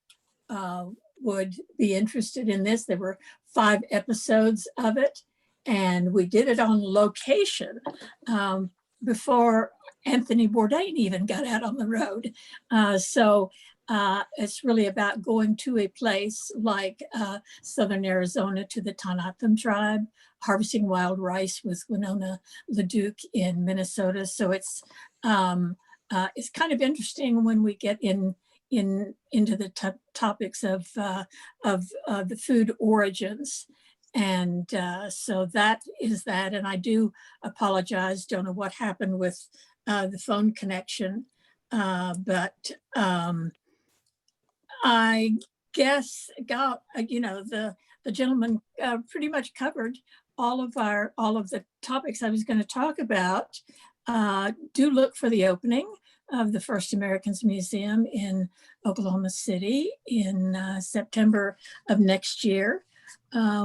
would be interested in this, there were 5 episodes of it. And we did it on location before Anthony Bourdain even got out on the road. So it's really about going to a place like Southern Arizona to the Tanatam tribe, harvesting wild rice with Winona LeDuc in Minnesota. So it's kind of interesting when we get into the topics of the food origins. And so that is that. And I do apologize. Don't know what happened with the phone connection. But I guess the gentleman pretty much covered all of the topics I was going to talk about. Do look for the opening of the First Americans Museum in Oklahoma City in September of next year.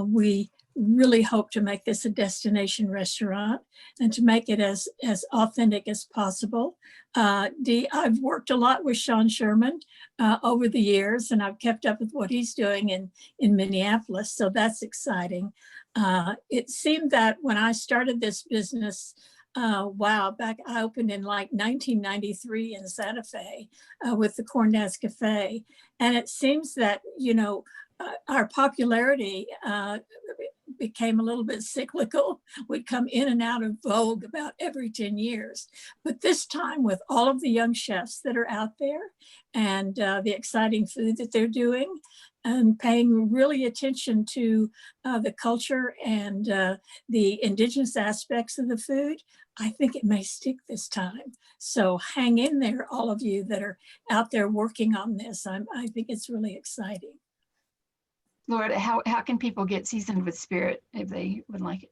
We really hope to make this a destination restaurant and to make it as authentic as possible. I've worked a lot with Sean Sherman over the years, and I've kept up with what he's doing in Minneapolis, so that's exciting. It seemed that when I started this business, back I opened in like 1993 in Santa Fe with the Corn Daz Cafe, and it seems that our popularity became a little bit cyclical. We'd come in and out of vogue about every 10 years. But this time, with all of the young chefs that are out there and the exciting food that they're doing, and paying really attention to the culture and the indigenous aspects of the food, I think it may stick this time. So hang in there, all of you that are out there working on this. I think it's really exciting. Lord, how can people get Seasoned with Spirit if they would like it?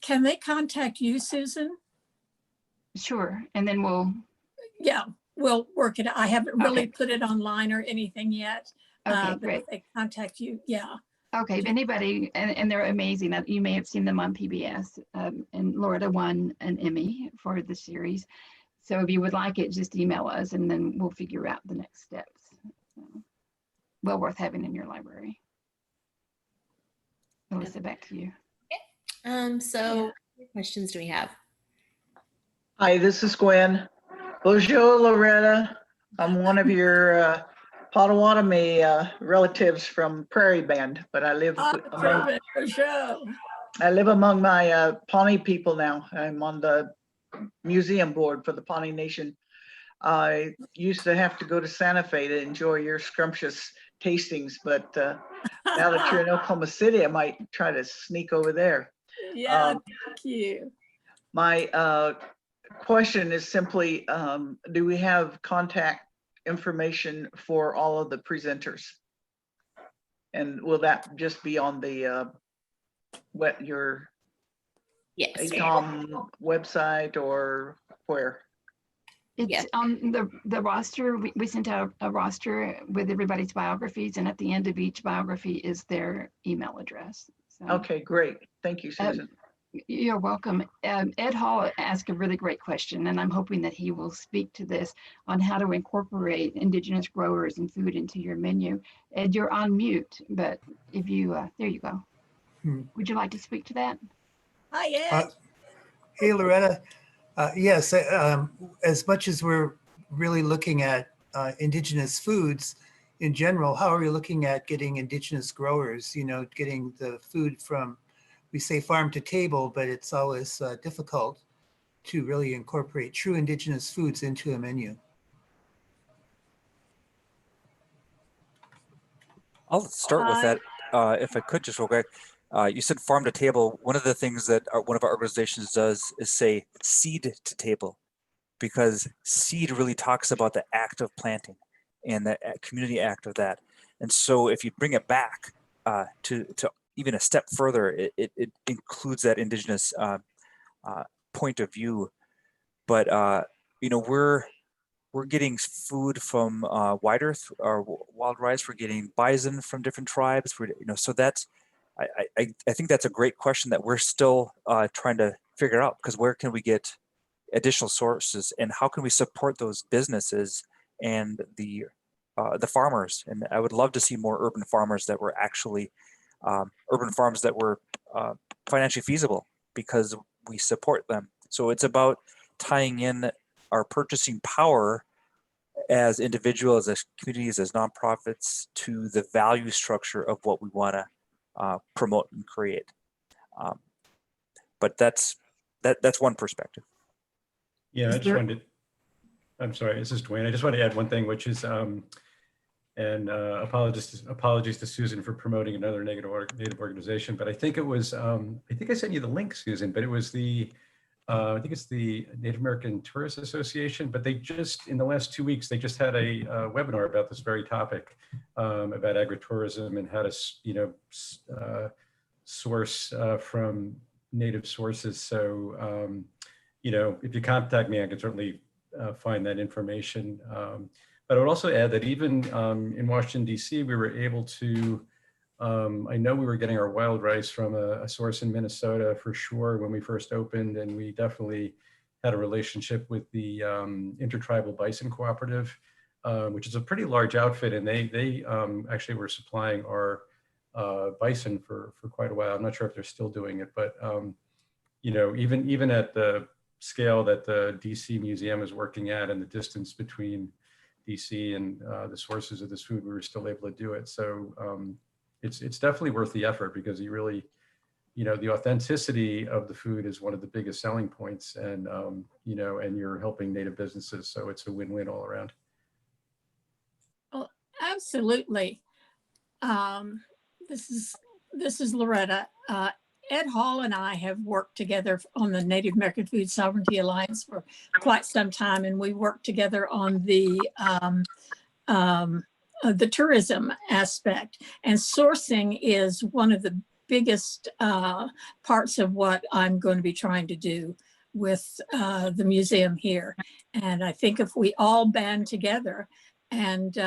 Can they contact you, Susan? Sure, and then we'll work it out. I haven't really put it online or anything yet. Okay, but great. if they contact you, yeah. Okay, if anybody, and they're amazing. You may have seen them on PBS, and Loretta won an Emmy for the series. So if you would like it, just email us and then we'll figure out the next steps. So, well worth having in your library. Melissa, back to you. What questions do we have? Hi, this is Gwen. Bonjour, Loretta. I'm one of your Potawatomi relatives from Prairie Band, but I live among my Pawnee people now. I'm on the museum board for the Pawnee Nation. I used to have to go to Santa Fe to enjoy your scrumptious tastings, but now that you're in Oklahoma City, I might try to sneak over there. Yeah, thank you. My question is simply, do we have contact information for all of the presenters? And will that just be on the your Yes. ACOM website or where? It's Yes. on the roster. We sent out a roster with everybody's biographies, and at the end of each biography is their email address. So, Okay, great. Thank you, Susan. you're welcome. Ed Hall asked a really great question, and I'm hoping that he will speak to this on how to incorporate indigenous growers and food into your menu. Ed, you're on mute, but if you, there you go. Would you like to speak to that? Hi, Ed. Hey, Loretta. Yes, as much as we're really looking at indigenous foods in general, how are you looking at getting indigenous growers, getting the food from, we say farm to table, but it's always difficult to really incorporate true indigenous foods into a menu? I'll start with that, if I could, just real quick. You said farm to table. One of the things that one of our organizations does is say seed to table, because seed really talks about the act of planting and the community act of that. And so if you bring it back to even a step further, it includes that indigenous point of view. But we're getting food from White Earth or wild rice. We're getting bison from different tribes. So that's, I think that's a great question that we're still trying to figure out, because where can we get additional sources and how can we support those businesses and the farmers? And I would love to see more urban farmers that were actually urban farms that were financially feasible, because we support them. So it's about tying in our purchasing power as individuals, as communities, as nonprofits, to the value structure of what we want to promote and create. But that's one perspective. Yeah, I just wanted, I'm sorry, this is Dwayne. I just want to add one thing, which is, apologies to Susan for promoting another Native organization, but I think it was, I think I sent you the link, Susan, but it was I think it's the Native American Tourist Association, but they just, in the last 2 weeks, they just had a webinar about this very topic, about agritourism and how to, source from native sources. So, if you contact me, I can certainly find that information. But I would also add that even in Washington, D.C., we were able to, I know we were getting our wild rice from a source in Minnesota for sure when we first opened, and we definitely had a relationship with the Intertribal Bison Cooperative, which is a pretty large outfit, and they actually were supplying our bison for quite a while. I'm not sure if they're still doing it, but even at the scale that the DC Museum is working at and the distance between DC and the sources of this food, we were still able to do it. So it's definitely worth the effort, because you really, the authenticity of the food is one of the biggest selling points, and and you're helping native businesses, so it's a win-win all around. Well, absolutely. This is Loretta. Ed Hall and I have worked together on the Native American Food Sovereignty Alliance for quite some time, and we worked together on the tourism aspect. And sourcing is one of the biggest parts of what I'm going to be trying to do with the museum here. And I think if we all band together and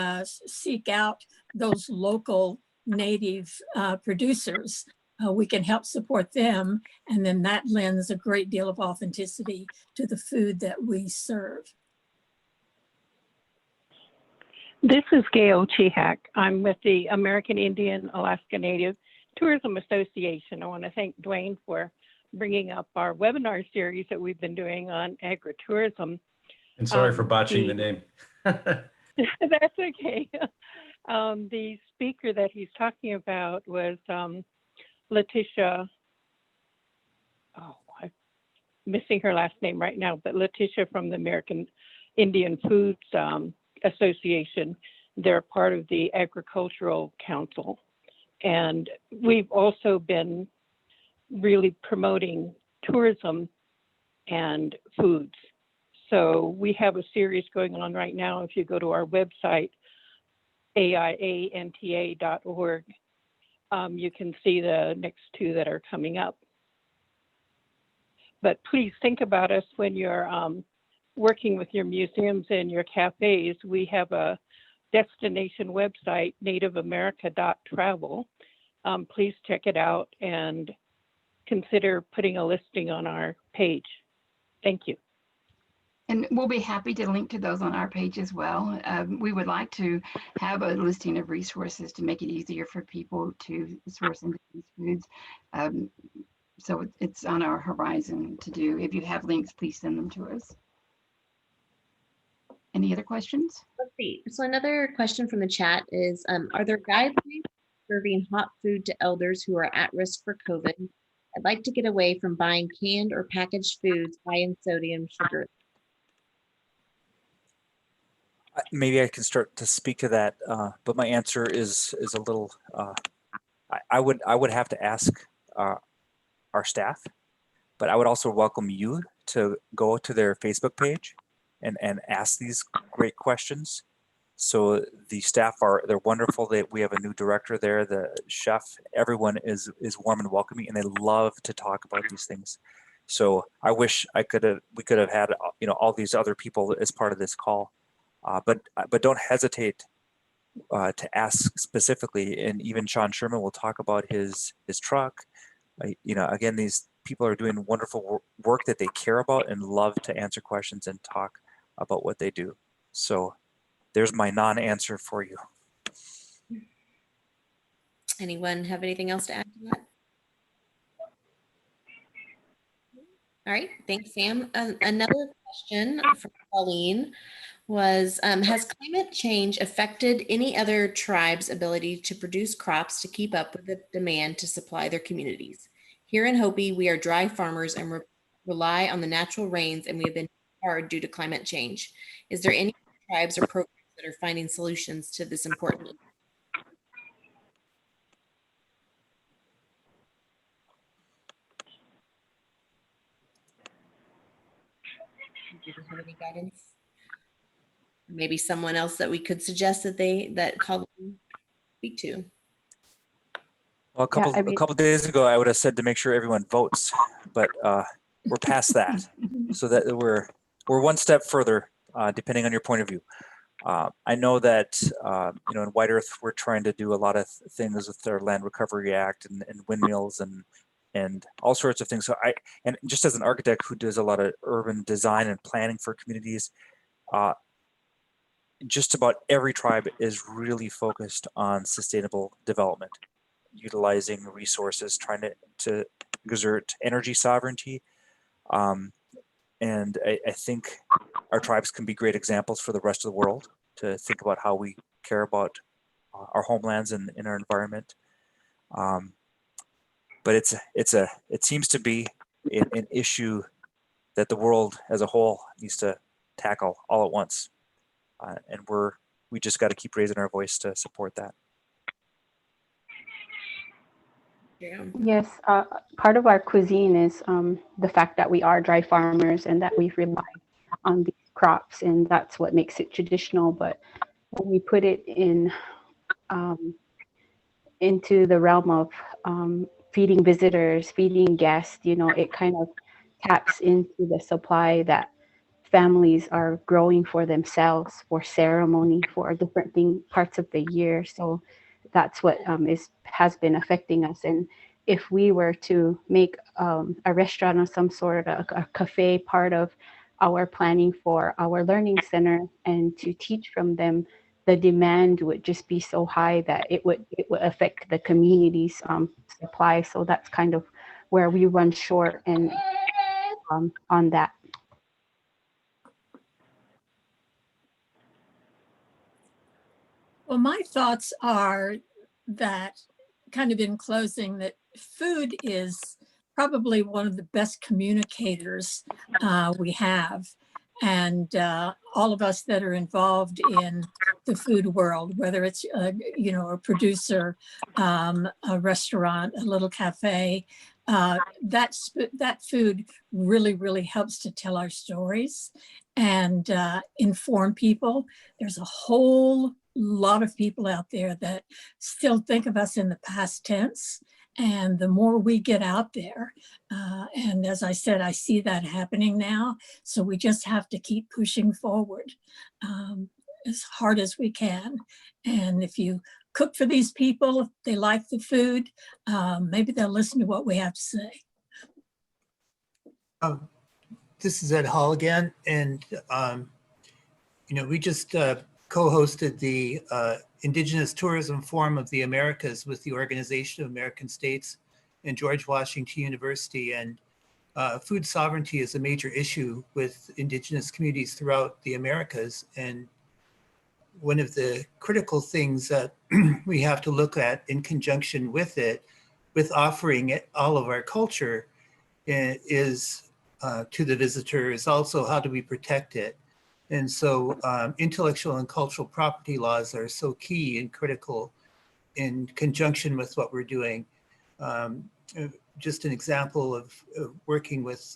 seek out those local native producers, we can help support them, and then that lends a great deal of authenticity to the food that we serve. This is Gail Chihak. I'm with the American Indian Alaska Native Tourism Association. I want to thank Dwayne for bringing up our webinar series that we've been doing on agritourism. And sorry for botching the name. That's okay. The speaker that he's talking about was Letitia. Oh, I'm missing her last name right now, but Letitia from the American Indian Foods Association. They're part of the Agricultural Council. And we've also been really promoting tourism and foods. So we have a series going on right now. If you go to our website, aianta.org, you can see the next two that are coming up. But please think about us when you're working with your museums and your cafes. We have a destination website, nativeamerica.travel. Please check it out and consider putting a listing on our page. Thank you. And we'll be happy to link to those on our page as well. We would like to have a listing of resources to make it easier for people to source indigenous foods. So it's on our horizon to do. If you have links, please send them to us. Any other questions? Let's see. So another question from the chat is, are there guidelines serving hot food to elders who are at risk for COVID? I'd like to get away from buying canned or packaged foods high in sodium, sugar. Maybe I can start to speak to that, but my answer is a little. I would have to ask our staff, but I would also welcome you to go to their Facebook page and ask these great questions. So the staff they're wonderful. We have a new director there, the chef. Everyone is warm and welcoming, and they love to talk about these things. So I wish we could have had all these other people as part of this call. But don't hesitate to ask specifically, and even Sean Sherman will talk about his truck. Again, these people are doing wonderful work that they care about and love to answer questions and talk about what they do. So there's my non-answer for you. Anyone have anything else to add to that? All right, thanks, Sam. Another question from Pauline was, has climate change affected any other tribe's ability to produce crops to keep up with the demand to supply their communities? Here in Hopi, we are dry farmers and rely on the natural rains, and we have been hard due to climate change. Is there any tribes or programs that are finding solutions to this important issue? Do you have any guidance? Maybe someone else that we could suggest that call speak to. Well, a couple days ago, I would have said to make sure everyone votes, but we're past that, so that we're one step further, depending on your point of view. I know that in White Earth, we're trying to do a lot of things with our Land Recovery Act and windmills and all sorts of things. So and just as an architect who does a lot of urban design and planning for communities, just about every tribe is really focused on sustainable development, utilizing resources, trying to exert energy sovereignty. And I think our tribes can be great examples for the rest of the world to think about how we care about our homelands and in our environment. But it seems to be an issue that the world as a whole needs to tackle all at once. And we just got to keep raising our voice to support that. Yeah. Yes, part of our cuisine is the fact that we are dry farmers and that we rely on these crops, and that's what makes it traditional. But when we put it in into the realm of feeding visitors, feeding guests, it kind of taps into the supply that families are growing for themselves, for ceremony, for different parts of the year. So that's what has been affecting us. And if we were to make a restaurant or some sort of a cafe part of our planning for our learning center and to teach from them, the demand would just be so high that it would affect the community's supply. So that's kind of where we run short and on that. Well, my thoughts are that, kind of in closing, that food is probably one of the best communicators we have. And all of us that are involved in the food world, whether it's, a producer, a restaurant, a little cafe, that food really, really helps to tell our stories and inform people. There's a whole lot of people out there that still think of us in the past tense. And the more we get out there, and as I said, I see that happening now. So we just have to keep pushing forward as hard as we can. And if you cook for these people, if they like the food, maybe they'll listen to what we have to say. This is Ed Hall again. And, we just co-hosted the Indigenous Tourism Forum of the Americas with the Organization of American States and George Washington University. And food sovereignty is a major issue with Indigenous communities throughout the Americas. And one of the critical things that we have to look at in conjunction with it, with offering it, all of our culture, is to the visitor, is also how do we protect it. And so intellectual and cultural property laws are so key and critical in conjunction with what we're doing. Just an example of working with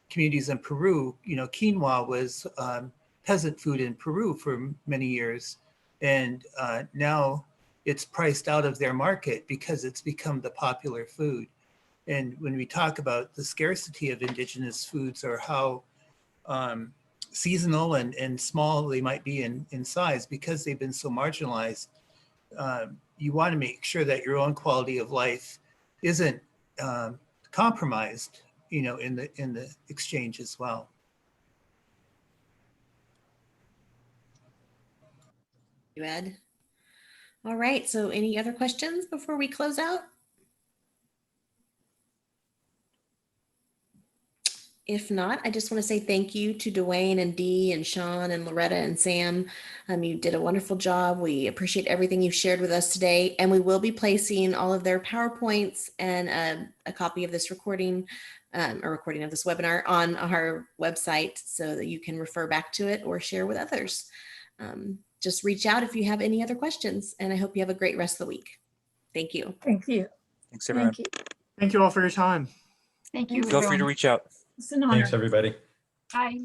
communities in Peru, quinoa was peasant food in Peru for many years. And now it's priced out of their market because it's become the popular food. And when we talk about the scarcity of indigenous foods or how seasonal and small they might be in size because they've been so marginalized, you want to make sure that your own quality of life isn't compromised, in the exchange as well. Thank you, Ed. All right, so any other questions before we close out? If not, I just want to say thank you to Dwayne and Dee and Sean and Loretta and Sam. You did a wonderful job. We appreciate everything you shared with us today. And we will be placing all of their PowerPoints and a copy of this recording, a recording of this webinar on our website so that you can refer back to it or share with others. Just reach out if you have any other questions. And I hope you have a great rest of the week. Thanink you. Thank you. Thanks, everyone. Thank you. Thank you all for your time. Thank you. Feel free to reach out. It's an honor. Thanks, everybody. Bye.